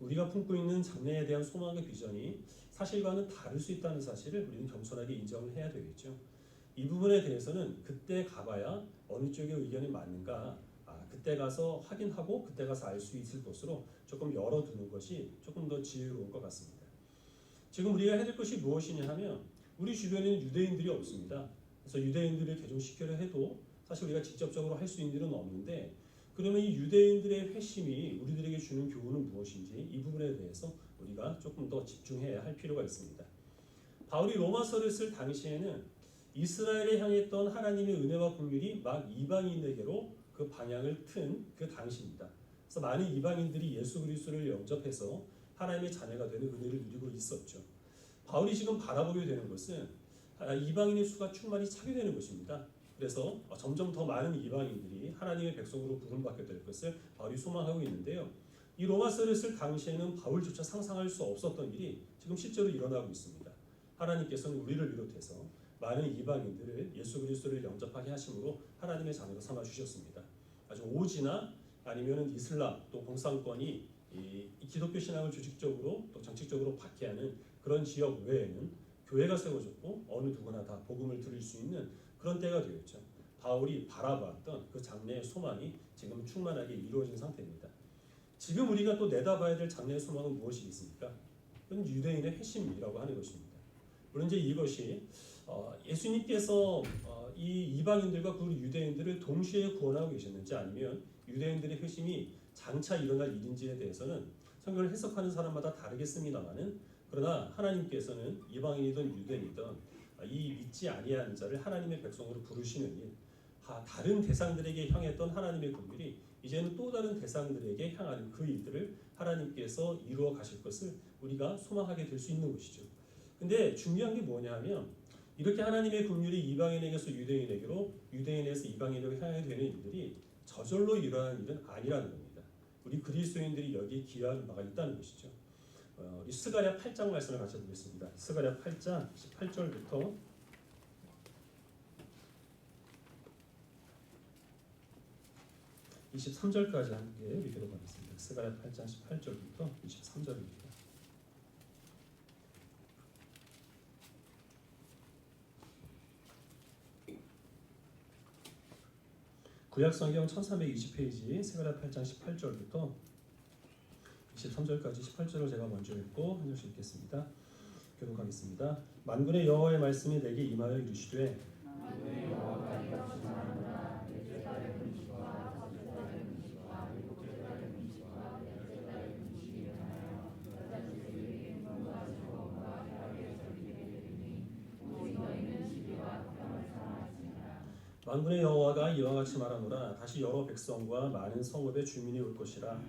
우리가 품고 있는 장래에 대한 소망과 비전이 사실과는 다를 수 있다는 사실을 우리는 겸손하게 인정을 해야 되겠죠. 이 부분에 대해서는 그때 가봐야 어느 쪽의 의견이 맞는가 그때 가서 확인하고 그때 가서 알 수 있을 것으로 조금 열어두는 것이 조금 더 지혜로운 것 같습니다. 지금 우리가 해야 될 것이 무엇이냐 하면, 우리 주변에는 유대인들이 없습니다. 그래서 유대인들을 개종시키려 해도 사실 우리가 직접적으로 할 수 있는 일은 없는데, 그러면 이 유대인들의 회심이 우리들에게 주는 교훈은 무엇인지 이 부분에 대해서 우리가 조금 더 집중해야 할 필요가 있습니다. 바울이 로마서를 쓸 당시에는 이스라엘에 향했던 하나님의 은혜와 긍휼이 막 이방인에게로 그 방향을 튼 그 당시입니다. 그래서 많은 이방인들이 예수 그리스도를 영접해서 하나님의 자녀가 되는 은혜를 누리고 있었죠. 바울이 지금 바라보게 되는 것은 이방인의 수가 충만히 차게 되는 것입니다. 그래서 점점 더 많은 이방인들이 하나님의 백성으로 부름받게 될 것을 바울이 소망하고 있는데요. 이 로마서를 쓸 당시에는 바울조차 상상할 수 없었던 일이 지금 실제로 일어나고 있습니다. 하나님께서는 우리를 비롯해서 많은 이방인들을 예수 그리스도를 영접하게 하심으로 하나님의 자녀로 삼아 주셨습니다. 아주 오지나 아니면은 이슬람 또 공산권이 이 기독교 신앙을 조직적으로 또 정책적으로 박해하는 그런 지역 외에는 교회가 세워졌고 어느 누구나 다 복음을 들을 수 있는 그런 때가 되었죠. 바울이 바라봤던 그 장래의 소망이 지금 충만하게 이루어진 상태입니다. 지금 우리가 또 내다봐야 될 장래의 소망은 무엇이 있습니까? 그건 유대인의 회심이라고 하는 것입니다. 물론 이제 이것이 예수님께서 이 이방인들과 그 유대인들을 동시에 구원하고 계셨는지 아니면 유대인들의 회심이 장차 일어날 일인지에 대해서는 성경을 해석하는 사람마다 다르겠습니다만은 그러나 하나님께서는 이방인이든 유대인이든 이 믿지 아니하는 자를 하나님의 백성으로 부르시는 일, 다른 대상들에게 향했던 하나님의 긍휼이 이제는 또 다른 대상들에게 향하는 그 일들을 하나님께서 이루어 가실 것을 우리가 소망하게 될 수 있는 것이죠. 근데 중요한 게 뭐냐 하면 이렇게 하나님의 긍휼이 이방인에게서 유대인에게로, 유대인에서 이방인에게 향하게 되는 일들이 저절로 일어나는 일은 아니라는 겁니다. 우리 그리스도인들이 여기에 기여할 바가 있다는 것이죠. 우리 스가랴 8장 말씀을 같이 보겠습니다. 스가랴 8장 18절부터 23절까지 함께 읽도록 하겠습니다. 스가랴 8장 18절부터 23절입니다. 구약성경 1320페이지 스가랴 8장 18절부터 23절까지 18절을 제가 먼저 읽고 한 절씩 읽겠습니다. 교독하겠습니다. 만군의 여호와의 말씀이 내게 임하여 이르시되 만군의 여호와가 이와 같이 말하노라. 다시 여러 백성과 많은 성읍의 주민이 올 것이라.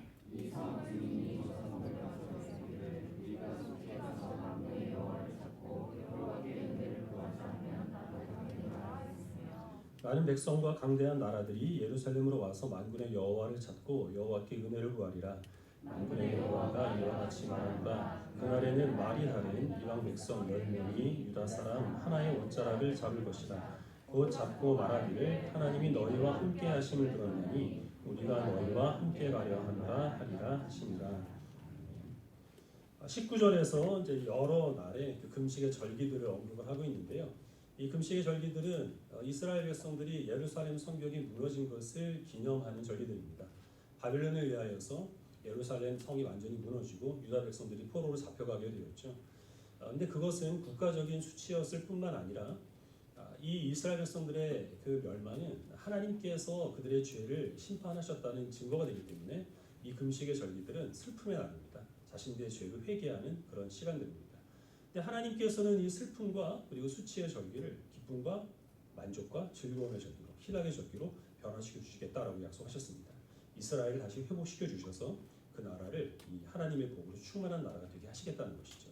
많은 백성과 강대한 나라들이 예루살렘으로 와서 만군의 여호와를 찾고 여호와께 은혜를 구하리라. 만군의 여호와가 이와 같이 말하노라. 그날에는 말이 다른 이방 백성 10명이 유다 사람 하나의 옷자락을 잡을 것이라. 곧 잡고 말하기를 하나님이 너희와 함께 하심을 들었나니 우리가 너희와 함께 가려 하노라 하리라 하시니라. 19절에서 이제 여러 날의 그 금식의 절기들을 언급을 하고 있는데요. 이 금식의 절기들은 이스라엘 백성들이 예루살렘 성벽이 무너진 것을 기념하는 절기들입니다. 바벨론에 의하여서 예루살렘 성이 완전히 무너지고 유다 백성들이 포로로 잡혀가게 되었죠. 근데 그것은 국가적인 수치였을 뿐만 아니라 이 이스라엘 백성들의 그 멸망은 하나님께서 그들의 죄를 심판하셨다는 증거가 되기 때문에 이 금식의 절기들은 슬픔의 날입니다. 자신들의 죄를 회개하는 그런 시간들입니다. 근데 하나님께서는 이 슬픔과 그리고 수치의 절기를 기쁨과 만족과 즐거움의 절기로, 희락의 절기로 변화시켜 주시겠다라고 약속하셨습니다. 이스라엘을 다시 회복시켜 주셔서 그 나라를 이 하나님의 복으로 충만한 나라가 되게 하시겠다는 것이죠.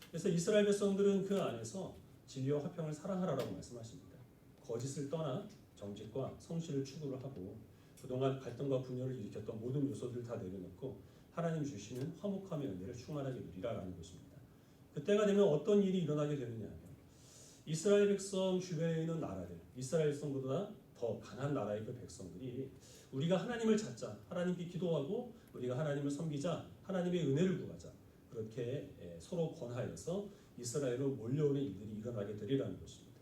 그래서 이스라엘 백성들은 그 안에서 진리와 화평을 사랑하라라고 말씀하십니다. 거짓을 떠나 정직과 성실을 추구를 하고 그동안 갈등과 분열을 일으켰던 모든 요소들을 다 내려놓고 하나님 주시는 화목함의 은혜를 충만하게 누리라라는 것입니다. 그때가 되면 어떤 일이 일어나게 되느냐 하면 이스라엘 백성 주변에 있는 나라들, 이스라엘 백성보다 더 강한 나라의 그 백성들이 우리가 하나님을 찾자, 하나님께 기도하고 우리가 하나님을 섬기자, 하나님의 은혜를 구하자, 그렇게 서로 권하여서 이스라엘로 몰려오는 일들이 일어나게 되리라는 것입니다.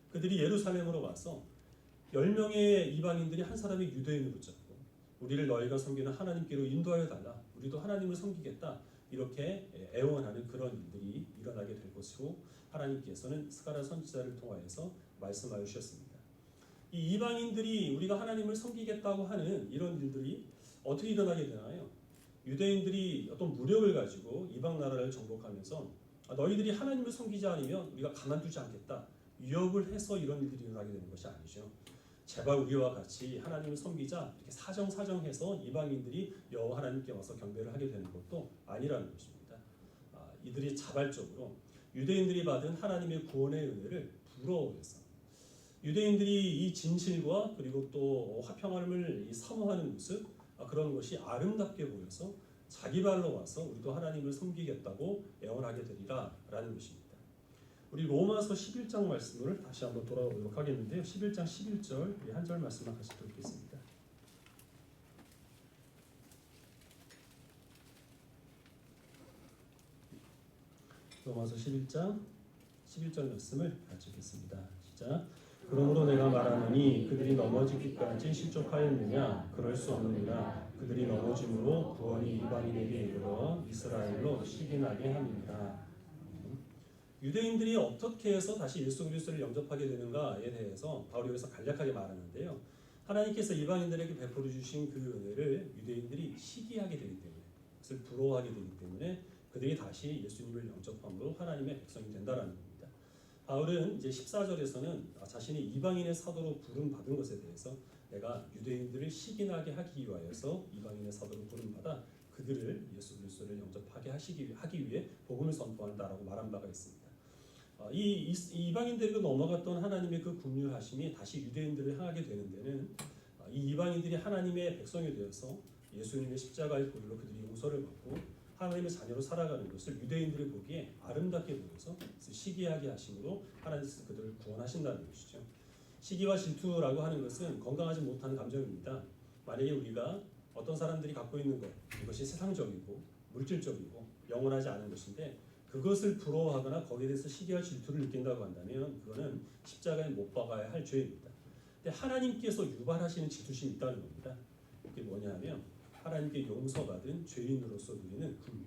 그들이 예루살렘으로 와서 10명의 이방인들이 한 사람의 유대인을 붙잡고 우리를 너희가 섬기는 하나님께로 인도하여 달라, 우리도 하나님을 섬기겠다, 이렇게 애원하는 그런 일들이 일어나게 될 것으로 하나님께서는 스가랴 선지자를 통하여서 말씀하여 주셨습니다. 이 이방인들이 우리가 하나님을 섬기겠다고 하는 이런 일들이 어떻게 일어나게 되나요? 유대인들이 어떤 무력을 가지고 이방 나라를 정복하면서 너희들이 하나님을 섬기지 않으면 우리가 가만두지 않겠다, 위협을 해서 이런 일들이 일어나게 되는 것이 아니죠. 제발 우리와 같이 하나님을 섬기자, 이렇게 사정사정해서 이방인들이 여호와 하나님께 와서 경배를 하게 되는 것도 아니라는 것입니다. 이들이 자발적으로 유대인들이 받은 하나님의 구원의 은혜를 부러워해서 유대인들이 이 진실과 그리고 또 화평함을 사모하는 모습, 그런 것이 아름답게 보여서 자기 발로 와서 우리도 하나님을 섬기겠다고 애원하게 되리라 라는 것입니다. 우리 로마서 11장 말씀을 다시 한번 돌아보도록 하겠는데요. 11장 11절 우리 한 절 말씀만 같이 읽겠습니다. 로마서 11장 11절 말씀을 같이 읽겠습니다. 시작. 그러므로 내가 말하노니 그들이 넘어지기까지 실족하였느냐? 그럴 수 없느니라. 그들이 넘어짐으로 구원이 이방인에게 이르러 이스라엘로 시기나게 함이니라. 유대인들이 어떻게 해서 다시 예수 그리스도를 영접하게 되는가에 대해서 바울이 여기서 간략하게 말하는데요. 하나님께서 이방인들에게 베풀어 주신 그 은혜를 유대인들이 시기하게 되기 때문에, 그것을 부러워하게 되기 때문에 그들이 다시 예수님을 영접함으로 하나님의 백성이 된다라는 겁니다. 바울은 이제 14절에서는 자신이 이방인의 사도로 부름 받은 것에 대해서 내가 유대인들을 시기나게 하기 위하여서 이방인의 사도로 부름 받아 그들을 예수 그리스도를 영접하게 하기 위해 복음을 선포한다라고 말한 바가 있습니다. 이 이방인들에게 넘어갔던 하나님의 그 긍휼하심이 다시 유대인들을 향하게 되는 데는 이 이방인들이 하나님의 백성이 되어서 예수님의 십자가의 보혈로 그들이 용서를 받고 하나님의 자녀로 살아가는 것을 유대인들이 보기에 아름답게 보여서 시기하게 하심으로 하나님께서 그들을 구원하신다는 것이죠. 시기와 질투라고 하는 것은 건강하지 못한 감정입니다. 만약에 우리가 어떤 사람들이 갖고 있는 것, 이것이 세상적이고 물질적이고 영원하지 않은 것인데 그것을 부러워하거나 거기에 대해서 시기와 질투를 느낀다고 한다면 그거는 십자가에 못 박아야 할 죄입니다. 근데 하나님께서 유발하시는 질투심이 있다는 겁니다. 그게 뭐냐면 하나님께 용서받은 죄인으로서 누리는 긍휼,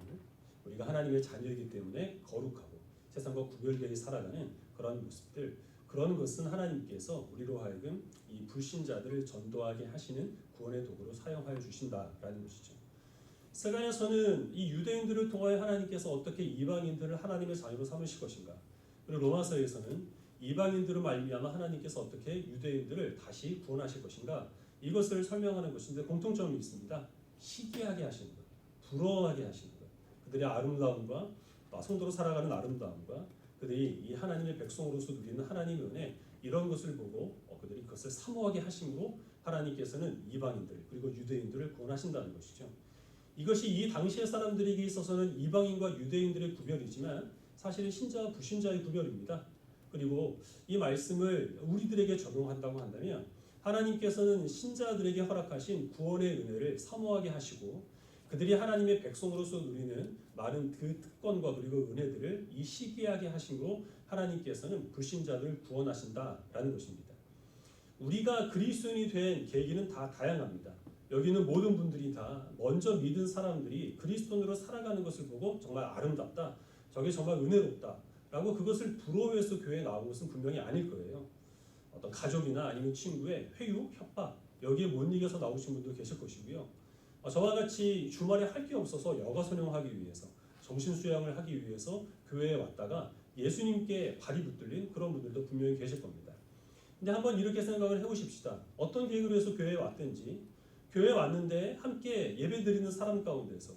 우리가 하나님의 자녀이기 때문에 거룩하고 세상과 구별되게 살아가는 그런 모습들, 그런 것은 하나님께서 우리로 하여금 이 불신자들을 전도하게 하시는 구원의 도구로 사용하여 주신다라는 것이죠. 세간에서는 이 유대인들을 통하여 하나님께서 어떻게 이방인들을 하나님의 자녀로 삼으실 것인가, 그리고 로마서에서는 이방인들을 말미암아 하나님께서 어떻게 유대인들을 다시 구원하실 것인가, 이것을 설명하는 것인데 공통점이 있습니다. 시기하게 하시는 것, 부러워하게 하시는 것, 그들의 아름다움과 성도로 살아가는 아름다움과 그들이 이 하나님의 백성으로서 누리는 하나님의 은혜, 이런 것을 보고 그들이 그것을 사모하게 하심으로 하나님께서는 이방인들 그리고 유대인들을 구원하신다는 것이죠. 이것이 이 당시의 사람들에게 있어서는 이방인과 유대인들의 구별이지만 사실은 신자와 불신자의 구별입니다. 그리고 이 말씀을 우리들에게 적용한다고 한다면 하나님께서는 신자들에게 허락하신 구원의 은혜를 사모하게 하시고 그들이 하나님의 백성으로서 누리는 많은 그 특권과 그리고 은혜들을 이 시기하게 하심으로 하나님께서는 불신자들을 구원하신다라는 것입니다. 우리가 그리스도인이 된 계기는 다 다양합니다. 여기 있는 모든 분들이 다 먼저 믿은 사람들이 그리스도인으로 살아가는 것을 보고 정말 아름답다, 저게 정말 은혜롭다 라고 그것을 부러워해서 교회에 나온 것은 분명히 아닐 거예요. 어떤 가족이나 아니면 친구의 회유, 협박, 여기에 못 이겨서 나오신 분도 계실 것이고요. 저와 같이 주말에 할 게 없어서 여가 선용하기 위해서, 정신 수양을 하기 위해서 교회에 왔다가 예수님께 발이 붙들린 그런 분들도 분명히 계실 겁니다. 근데 한번 이렇게 생각을 해보십시다. 어떤 계획으로 해서 교회에 왔든지 교회에 왔는데 함께 예배드리는 사람 가운데서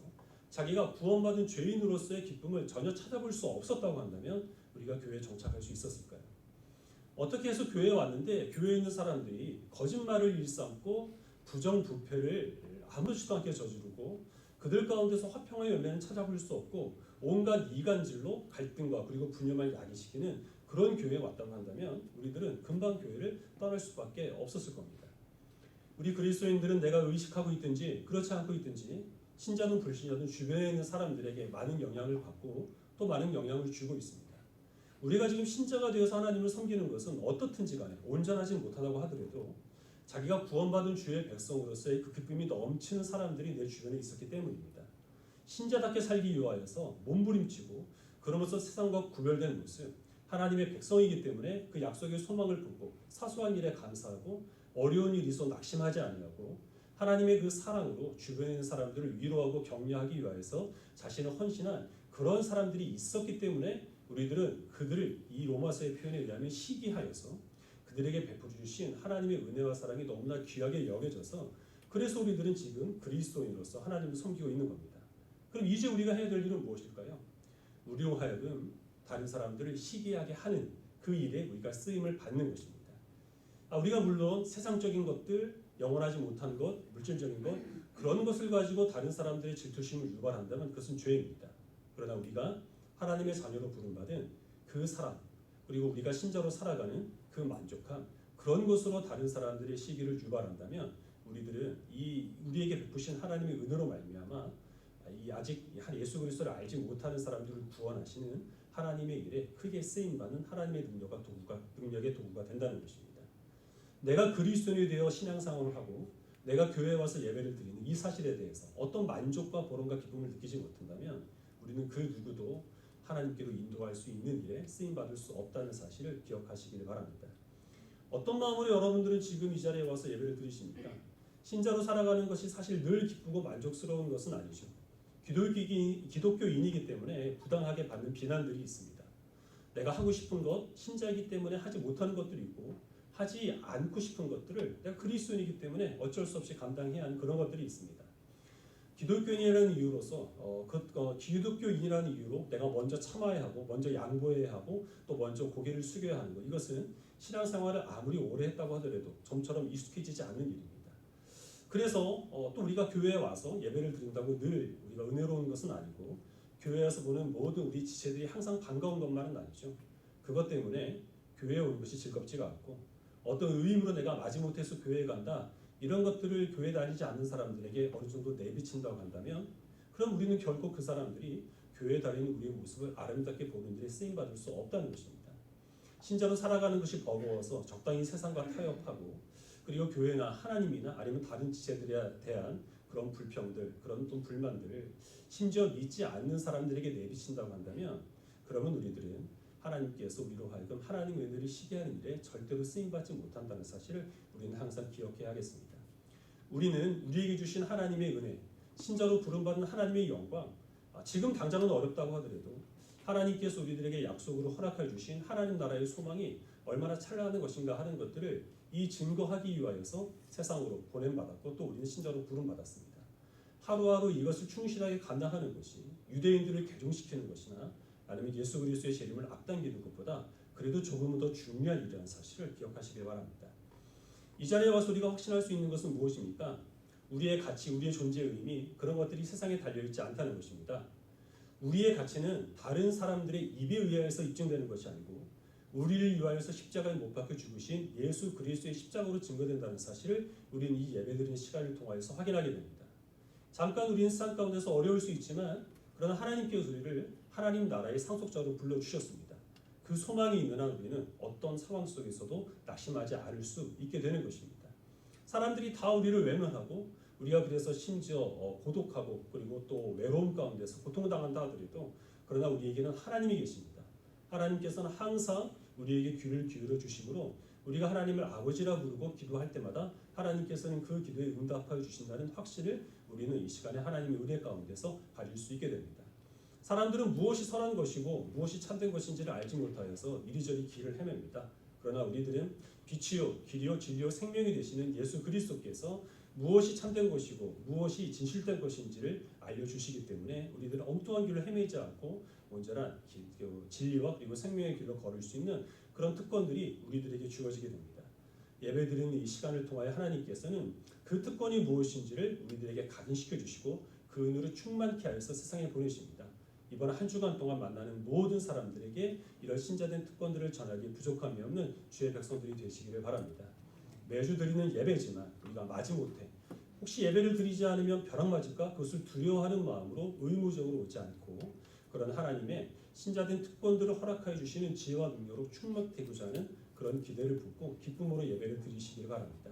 자기가 구원받은 죄인으로서의 기쁨을 전혀 찾아볼 수 없었다고 한다면 우리가 교회에 정착할 수 있었을까요? 어떻게 해서 교회에 왔는데 교회에 있는 사람들이 거짓말을 일삼고 부정부패를 아무렇지도 않게 저지르고 그들 가운데서 화평의 열매는 찾아볼 수 없고 온갖 이간질로 갈등과 그리고 분열만 야기시키는 그런 교회에 왔다고 한다면 우리들은 금방 교회를 떠날 수밖에 없었을 겁니다. 우리 그리스도인들은 내가 의식하고 있든지 그렇지 않고 있든지 신자든 불신자든 주변에 있는 사람들에게 많은 영향을 받고 또 많은 영향을 주고 있습니다. 우리가 지금 신자가 되어서 하나님을 섬기는 것은 어떻든지 간에 온전하지 못하다고 하더라도 자기가 구원받은 주의 백성으로서의 그 기쁨이 넘치는 사람들이 내 주변에 있었기 때문입니다. 신자답게 살기 위하여서 몸부림치고 그러면서 세상과 구별된 모습, 하나님의 백성이기 때문에 그 약속의 소망을 품고 사소한 일에 감사하고 어려운 일이 있어 낙심하지 아니하고 하나님의 그 사랑으로 주변에 있는 사람들을 위로하고 격려하기 위하여서 자신을 헌신한 그런 사람들이 있었기 때문에 우리들은 그들을 이 로마서의 표현에 의하면 시기하여서 그들에게 베풀어 주신 하나님의 은혜와 사랑이 너무나 귀하게 여겨져서 그래서 우리들은 지금 그리스도인으로서 하나님을 섬기고 있는 겁니다. 그럼 이제 우리가 해야 될 일은 무엇일까요? 우리로 하여금 다른 사람들을 시기하게 하는 그 일에 우리가 쓰임을 받는 것입니다. 우리가 물론 세상적인 것들, 영원하지 못한 것, 물질적인 것, 그런 것을 가지고 다른 사람들의 질투심을 유발한다면 그것은 죄입니다. 그러나 우리가 하나님의 자녀로 부름받은 그 사랑, 그리고 우리가 신자로 살아가는 그 만족함, 그런 것으로 다른 사람들의 시기를 유발한다면 우리들은 우리에게 베푸신 하나님의 은혜로 말미암아 아직 예수 그리스도를 알지 못하는 사람들을 구원하시는 하나님의 일에 크게 쓰임받는 하나님의 능력의 도구가 된다는 것입니다. 내가 그리스도인이 되어 신앙생활을 하고 내가 교회에 와서 예배를 드리는 이 사실에 대해서 어떤 만족과 보람과 기쁨을 느끼지 못한다면 우리는 그 누구도 하나님께로 인도할 수 있는 일에 쓰임 받을 수 없다는 사실을 기억하시길 바랍니다. 어떤 마음으로 여러분들은 지금 이 자리에 와서 예배를 드리십니까? 신자로 살아가는 것이 사실 늘 기쁘고 만족스러운 것은 아니죠. 기독교인이기 때문에 부당하게 받는 비난들이 있습니다. 내가 하고 싶은 것, 신자이기 때문에 하지 못하는 것들이 있고 하지 않고 싶은 것들을 내가 그리스도인이기 때문에 어쩔 수 없이 감당해야 하는 그런 것들이 있습니다. 기독교인이라는 이유로서 기독교인이라는 이유로 내가 먼저 참아야 하고 먼저 양보해야 하고 또 먼저 고개를 숙여야 하는 것, 이것은 신앙생활을 아무리 오래 했다고 하더라도 좀처럼 익숙해지지 않는 일입니다. 그래서 또 우리가 교회에 와서 예배를 드린다고 늘 우리가 은혜로운 것은 아니고 교회에서 보는 모든 우리 지체들이 항상 반가운 것만은 아니죠. 그것 때문에 교회에 오는 것이 즐겁지가 않고 어떤 의임으로 내가 마지못해서 교회에 간다, 이런 것들을 교회 다니지 않는 사람들에게 어느 정도 내비친다고 한다면 그럼 우리는 결코 그 사람들이 교회에 다니는 우리의 모습을 아름답게 보는 일에 쓰임받을 수 없다는 것입니다. 신자로 살아가는 것이 버거워서 적당히 세상과 타협하고 그리고 교회나 하나님이나 아니면 다른 지체들에 대한 그런 불평들, 그런 또 불만들을 심지어 믿지 않는 사람들에게 내비친다고 한다면 그러면 우리들은 하나님께서 우리로 하여금 하나님의 은혜를 시기하는 일에 절대로 쓰임받지 못한다는 사실을 우리는 항상 기억해야 하겠습니다. 우리는 우리에게 주신 하나님의 은혜, 신자로 부름받은 하나님의 영광, 지금 당장은 어렵다고 하더라도 하나님께서 우리들에게 약속으로 허락해 주신 하나님 나라의 소망이 얼마나 찬란한 것인가 하는 것들을 이 증거하기 위하여서 세상으로 보냄받았고 또 우리는 신자로 부름받았습니다. 하루하루 이것을 충실하게 감당하는 것이 유대인들을 개종시키는 것이나 아니면 예수 그리스도의 재림을 앞당기는 것보다 그래도 조금은 더 중요한 일이라는 사실을 기억하시길 바랍니다. 이 자리에 와서 우리가 확신할 수 있는 것은 무엇입니까? 우리의 가치, 우리의 존재의 의미, 그런 것들이 세상에 달려있지 않다는 것입니다. 우리의 가치는 다른 사람들의 입에 의하여서 입증되는 것이 아니고 우리를 위하여서 십자가에 못 박혀 죽으신 예수 그리스도의 십자가로 증거된다는 사실을 우리는 이 예배드리는 시간을 통하여서 확인하게 됩니다. 잠깐 우리는 세상 가운데서 어려울 수 있지만 그러나 하나님께서 우리를 하나님 나라의 상속자로 불러주셨습니다. 그 소망이 있는 한 우리는 어떤 상황 속에서도 낙심하지 않을 수 있게 되는 것입니다. 사람들이 다 우리를 외면하고 우리가 그래서 심지어 고독하고 그리고 또 외로움 가운데서 고통당한다 하더라도 그러나 우리에게는 하나님이 계십니다. 하나님께서는 항상 우리에게 귀를 기울여 주심으로 우리가 하나님을 아버지라 부르고 기도할 때마다 하나님께서는 그 기도에 응답하여 주신다는 확신을 우리는 이 시간에 하나님의 은혜 가운데서 가질 수 있게 됩니다. 사람들은 무엇이 선한 것이고 무엇이 참된 것인지를 알지 못하여서 이리저리 길을 헤맵니다. 그러나 우리들은 빛이요 길이요 진리요 생명이 되시는 예수 그리스도께서 무엇이 참된 것이고 무엇이 진실된 것인지를 알려주시기 때문에 우리들은 엉뚱한 길을 헤매지 않고 온전한 진리와 그리고 생명의 길로 걸을 수 있는 그런 특권들이 우리들에게 주어지게 됩니다. 예배드리는 이 시간을 통하여 하나님께서는 그 특권이 무엇인지를 우리들에게 각인시켜 주시고 그 은혜로 충만케 하여서 세상에 보내십니다. 이번 한 주간 동안 만나는 모든 사람들에게 이런 신자된 특권들을 전하기에 부족함이 없는 주의 백성들이 되시기를 바랍니다. 매주 드리는 예배지만 우리가 마지못해 혹시 예배를 드리지 않으면 벼락 맞을까 그것을 두려워하는 마음으로 의무적으로 오지 않고 그런 하나님의 신자된 특권들을 허락하여 주시는 지혜와 능력으로 충만되고자 하는 그런 기대를 품고 기쁨으로 예배를 드리시길 바랍니다.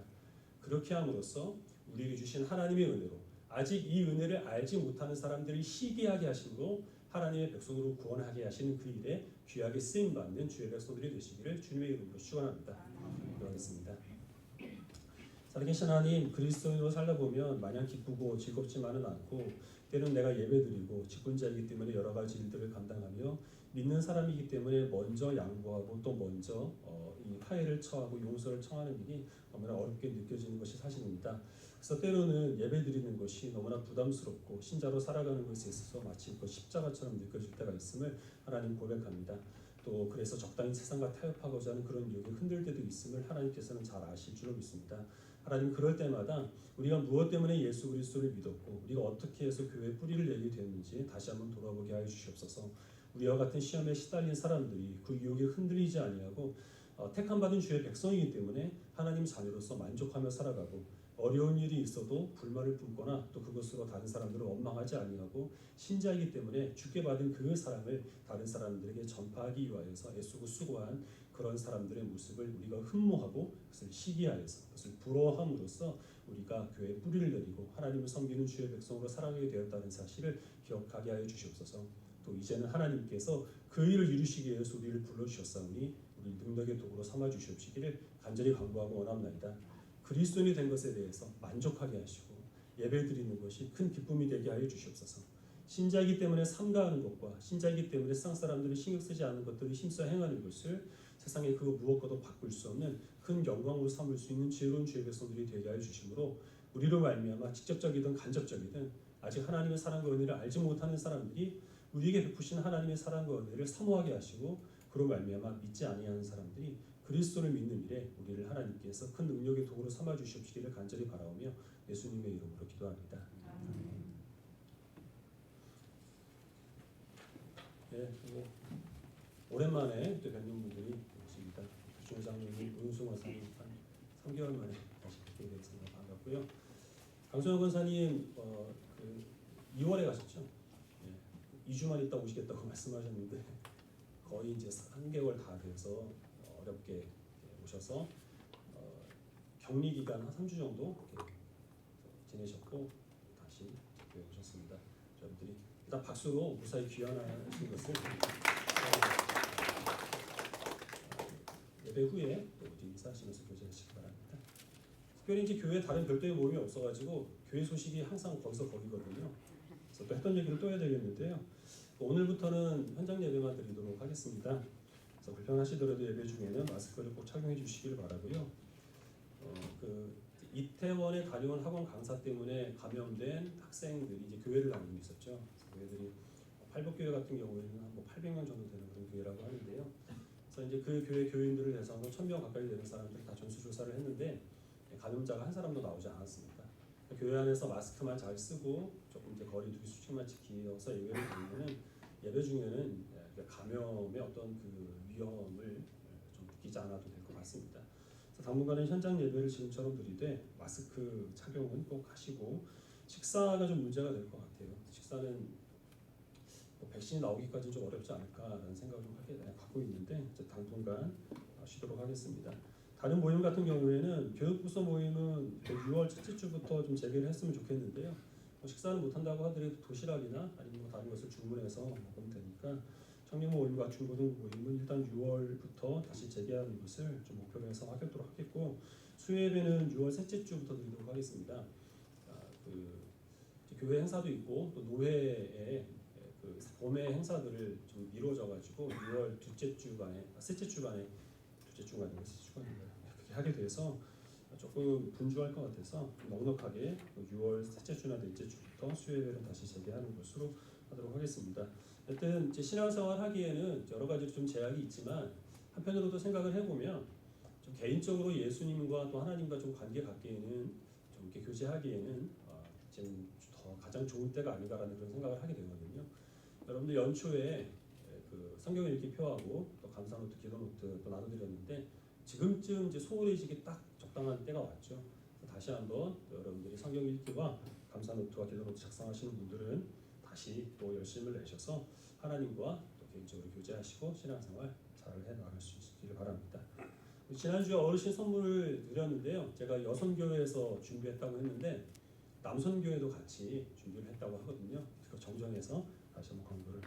그렇게 함으로써 우리에게 주신 하나님의 은혜로 아직 이 은혜를 알지 못하는 사람들을 시기하게 하심으로 하나님의 백성으로 구원하게 하시는 그 일에 귀하게 쓰임받는 주의 백성들이 되시기를 주님의 이름으로 축원합니다. 기도하겠습니다. 살아계신 하나님, 그리스도인으로 살다 보면 마냥 기쁘고 즐겁지만은 않고 때로는 내가 예배드리고 직분자이기 때문에 여러 가지 일들을 감당하며 믿는 사람이기 때문에 먼저 양보하고 또 먼저 이 화해를 처하고 용서를 청하는 일이 너무나 어렵게 느껴지는 것이 사실입니다. 그래서 때로는 예배드리는 것이 너무나 부담스럽고 신자로 살아가는 것에 있어서 마치 그 십자가처럼 느껴질 때가 있음을 하나님 고백합니다. 또 그래서 적당히 세상과 타협하고자 하는 그런 유혹에 흔들 때도 있음을 하나님께서는 잘 아실 줄로 믿습니다. 하나님 그럴 때마다 우리가 무엇 때문에 예수 그리스도를 믿었고 우리가 어떻게 해서 교회에 뿌리를 내게 되었는지 다시 한번 돌아보게 하여 주시옵소서. 우리와 같은 시험에 시달린 사람들이 그 유혹에 흔들리지 아니하고 택함받은 주의 백성이기 때문에 하나님 자녀로서 만족하며 살아가고 어려운 일이 있어도 불만을 품거나 또 그것으로 다른 사람들을 원망하지 아니하고 신자이기 때문에 주께 받은 그 사랑을 다른 사람들에게 전파하기 위하여서 애쓰고 수고한 그런 사람들의 모습을 우리가 흠모하고 그것을 시기하여서 그것을 부러워함으로써 우리가 교회에 뿌리를 내리고 하나님을 섬기는 주의 백성으로 살아가게 되었다는 사실을 기억하게 하여 주시옵소서. 또 이제는 하나님께서 그 일을 이루시기 위해서 우리를 불러주셨사오니 우리 능력의 도구로 삼아 주시옵시기를 간절히 간구하고 원합나이다. 그리스도인이 된 것에 대해서 만족하게 하시고 예배드리는 것이 큰 기쁨이 되게 하여 주시옵소서. 신자이기 때문에 삼가하는 것과 신자이기 때문에 세상 사람들이 신경 쓰지 않는 것들을 힘써 행하는 것을 세상에 그 무엇과도 바꿀 수 없는 큰 영광으로 삼을 수 있는 지혜로운 주의 백성들이 되게 하여 주심으로 우리로 말미암아 직접적이든 간접적이든 아직 하나님의 사랑과 은혜를 알지 못하는 사람들이 우리에게 베푸신 하나님의 사랑과 은혜를 사모하게 하시고 그로 말미암아 믿지 아니하는 사람들이 그리스도를 믿는 일에 우리를 하나님께서 큰 능력의 도구로 삼아 주시옵시기를 간절히 바라오며 예수님의 이름으로 기도합니다. 네, 오랜만에 또 뵙는 분들이 계십니다. 중장로님, 은승화 사님 한 3개월 만에 다시 뵙게 돼서 반갑고요. 강소영 권사님 2월에 가셨죠? 네, 2주만 있다 오시겠다고 말씀하셨는데 거의 이제 3개월 다 돼서 어렵게 오셔서 격리 기간 한 3주 정도 지내셨고 다시 오셨습니다. 여러분들이 일단 박수로 무사히 귀환하신 것을 예배 후에 또 인사하시면서 교제하시기 바랍니다. 특별히 이제 교회 다른 별도의 모임이 없어가지고 교회 소식이 항상 거기거든요. 그래서 또 했던 얘기를 또 해야 되겠는데요. 오늘부터는 현장 예배만 드리도록 하겠습니다. 그래서 불편하시더라도 예배 중에는 마스크를 꼭 착용해 주시길 바라고요. 이태원에 다녀온 학원 강사 때문에 감염된 학생들이 이제 교회를 나누고 있었죠. 교회들이 팔복교회 같은 경우에는 한 800명 정도 되는 그런 교회라고 하는데요. 그래서 이제 그 교회 교인들을 대상으로 1000명 가까이 되는 사람들 다 전수조사를 했는데 감염자가 한 사람도 나오지 않았습니다. 교회 안에서 마스크만 잘 쓰고 조금 이제 거리 두기 수칙만 지키어서 예배를 드리면은 예배 중에는 감염의 어떤 그 위험을 좀 느끼지 않아도 될 것 같습니다. 그래서 당분간은 현장 예배를 지금처럼 드리되 마스크 착용은 꼭 하시고 식사가 좀 문제가 될 것 같아요. 식사는 백신이 나오기까지는 좀 어렵지 않을까라는 생각을 좀 갖고 있는데 이제 당분간 쉬도록 하겠습니다. 다른 모임 같은 경우에는 교육부서 모임은 6월 첫째 주부터 좀 재개를 했으면 좋겠는데요. 식사는 못한다고 하더라도 도시락이나 아니면 다른 것을 주문해서 먹으면 되니까 청년 모임과 중고등 모임은 일단 6월부터 다시 재개하는 것을 좀 목표로 해서 하도록 하겠고 수요예배는 6월 셋째 주부터 드리도록 하겠습니다. 교회 행사도 있고 또 노회에 봄의 행사들을 좀 미뤄져가지고 6월 셋째 주간에 그렇게 하게 돼서 조금 분주할 것 같아서 넉넉하게 6월 셋째 주나 넷째 주부터 수요일은 다시 재개하는 것으로 하도록 하겠습니다. 하여튼 이제 신앙생활 하기에는 여러 가지 좀 제약이 있지만 한편으로도 생각을 해보면 좀 개인적으로 예수님과 또 하나님과 좀 관계 갖기에는 좀 이렇게 교제하기에는 지금 더 가장 좋은 때가 아닌가라는 그런 생각을 하게 되거든요. 여러분들 연초에 그 성경 읽기 표하고 또 감사노트, 기도노트 또 나눠드렸는데 지금쯤 이제 소홀해지기 딱 적당한 때가 왔죠. 다시 한번 여러분들이 성경 읽기와 감사노트와 기도노트 작성하시는 분들은 다시 또 열심을 내셔서 하나님과 또 개인적으로 교제하시고 신앙생활 잘 해나갈 수 있기를 바랍니다. 지난주에 어르신 선물을 드렸는데요. 제가 여선교회에서 준비했다고 했는데 남선교회도 같이 준비를 했다고 하거든요. 그거 정정해서 다시 한번 광고를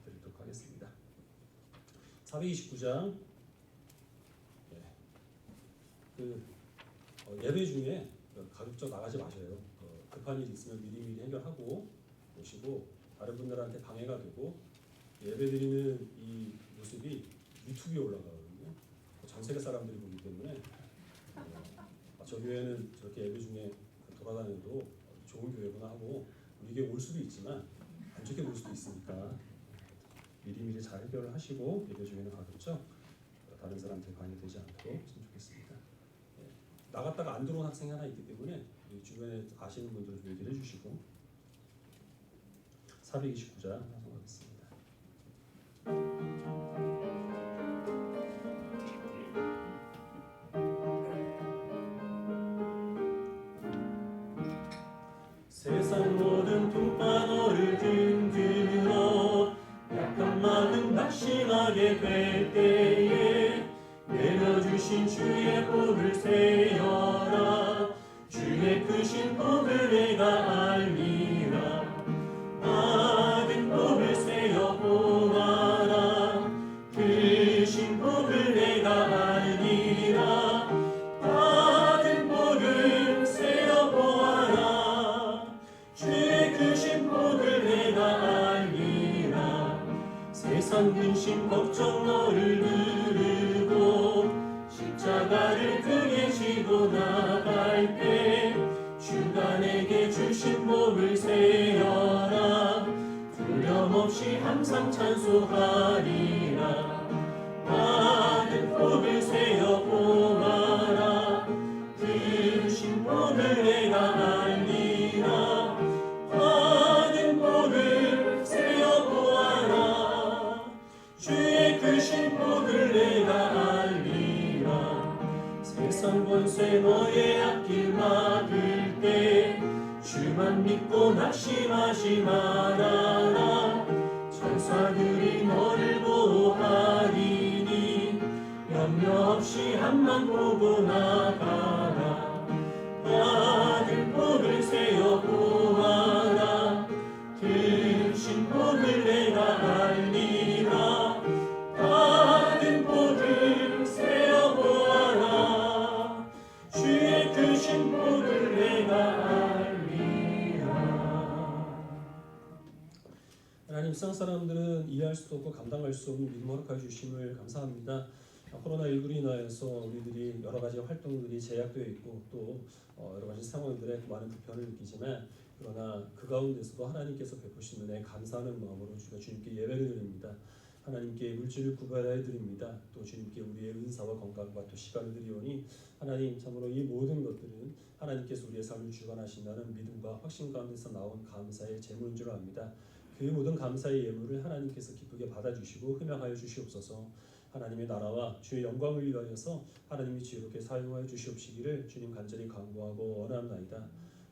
드리도록 하겠습니다. 429장 예배 중에 가급적 나가지 마셔요. 급한 일이 있으면 미리 해결하고 오시고 다른 분들한테 방해가 되고 예배드리는 이 모습이 유튜브에 올라가거든요. 전 세계 사람들이 보기 때문에 저 교회는 저렇게 예배 중에 돌아다녀도 좋은 교회구나 하고 우리에게 올 수도 있지만 안 좋게 볼 수도 있으니까 미리 잘 해결을 하시고 예배 중에는 가급적 다른 사람한테 방해되지 않도록 했으면 좋겠습니다. 나갔다가 안 들어온 학생이 하나 있기 때문에 주변에 아시는 분들 좀 얘기를 해주시고 429장 하겠습니다. 세상 모든 풍파너를 등들어 약한 마음 낙심하게 될 때에 내려주신 주의 복을 세어라. 주의 크신 복을 내가 알리라. 받은 복을 세어 없이 항상 찬송하리라. 많은 복을 세어 보아라. 크신 복을 내가 알리라. 많은 복을 세어 보아라. 주의 크신 복을 내가 알리라. 세상 권세 너의 앞길 막을 때 주만 믿고 낙심하지 말아라. 천사들이 너를 보호하리니 염려 없이 앞만 보고 나가라. 받은 복을 세어 보아라. 크신 복을 내가 알리라. 받은 복을 세어 보아라. 주의 크신 복을 내가 하나님, 세상 사람들은 이해할 수도 없고 감당할 수 없는 믿음 허락해 주심을 감사합니다. 코로나19로 인하여서 우리들이 여러 가지 활동들이 제약되어 있고 또 여러 가지 상황들에 많은 불편을 느끼지만 그러나 그 가운데서도 하나님께서 베푸신 은혜에 감사하는 마음으로 주님께 예배를 드립니다. 하나님께 물질을 구별해 드립니다. 또 주님께 우리의 은사와 건강과 또 시간을 드리오니 하나님, 참으로 이 모든 것들은 하나님께서 우리의 삶을 주관하신다는 믿음과 확신 가운데서 나온 감사의 제물인 줄 압니다. 그 모든 감사의 예물을 하나님께서 기쁘게 받아주시고 흠양하여 주시옵소서. 하나님의 나라와 주의 영광을 위하여서 하나님이 지혜롭게 사용하여 주시옵시기를 주님 간절히 간구하고 원합나이다.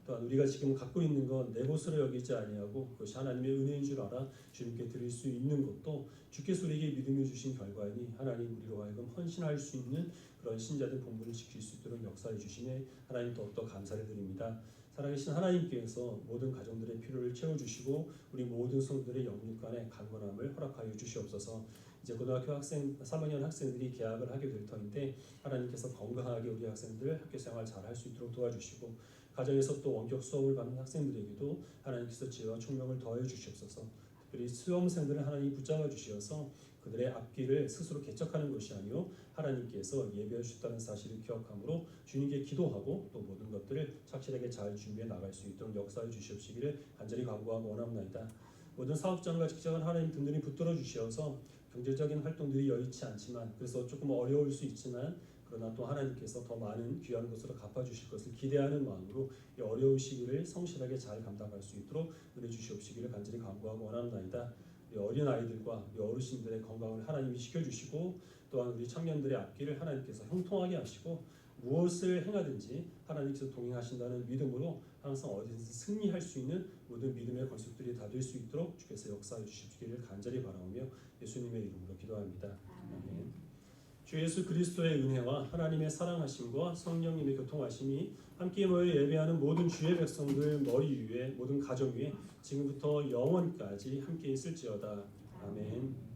또한 우리가 지금 갖고 있는 건 내 것으로 여기지 아니하고 그것이 하나님의 은혜인 줄 알아 주님께 드릴 수 있는 것도 주께서 우리에게 믿음을 주신 결과이니 하나님, 우리로 하여금 헌신할 수 있는 그런 신자된 본분을 지킬 수 있도록 역사해 주시니 하나님 더욱더 감사를 드립니다. 살아계신 하나님께서 모든 가정들의 필요를 채워주시고 우리 모든 성도들의 영육간의 강건함을 허락하여 주시옵소서. 이제 고등학교 3학년 학생들이 개학을 하게 될 터인데 하나님께서 건강하게 우리 학생들 학교 생활 잘 할 수 있도록 도와주시고 가정에서 또 원격 수업을 받는 학생들에게도 하나님께서 지혜와 총명을 더해 주시옵소서. 특별히 수험생들을 하나님이 붙잡아 주시어서 그들의 앞길을 스스로 개척하는 것이 아니요 하나님께서 예배해 주셨다는 사실을 기억함으로 주님께 기도하고 또 모든 것들을 착실하게 잘 준비해 나갈 수 있도록 역사해 주시옵시기를 간절히 간구하고 원합나이다. 모든 사업장과 직장을 하나님 든든히 붙들어 주시어서 경제적인 활동들이 여의치 않지만 그래서 조금 어려울 수 있지만 그러나 또 하나님께서 더 많은 귀한 것으로 갚아주실 것을 기대하는 마음으로 이 어려운 시기를 성실하게 잘 감당할 수 있도록 은혜 주시옵시기를 간절히 간구하고 원합나이다. 우리 어린 아이들과 우리 어르신들의 건강을 하나님이 지켜주시고 또한 우리 청년들의 앞길을 하나님께서 형통하게 하시고 무엇을 행하든지 하나님께서 동행하신다는 믿음으로 항상 어디든지 승리할 수 있는 모든 믿음의 건축들이 다 될 수 있도록 주께서 역사해 주시기를 간절히 바라오며 예수님의 이름으로 기도합니다. 아멘. 주 예수 그리스도의 은혜와 하나님의 사랑하심과 성령님의 교통하심이 함께 모여 예배하는 모든 주의 백성들 머리 위에 모든 가정 위에 지금부터 영원까지 함께 있을지어다. 아멘.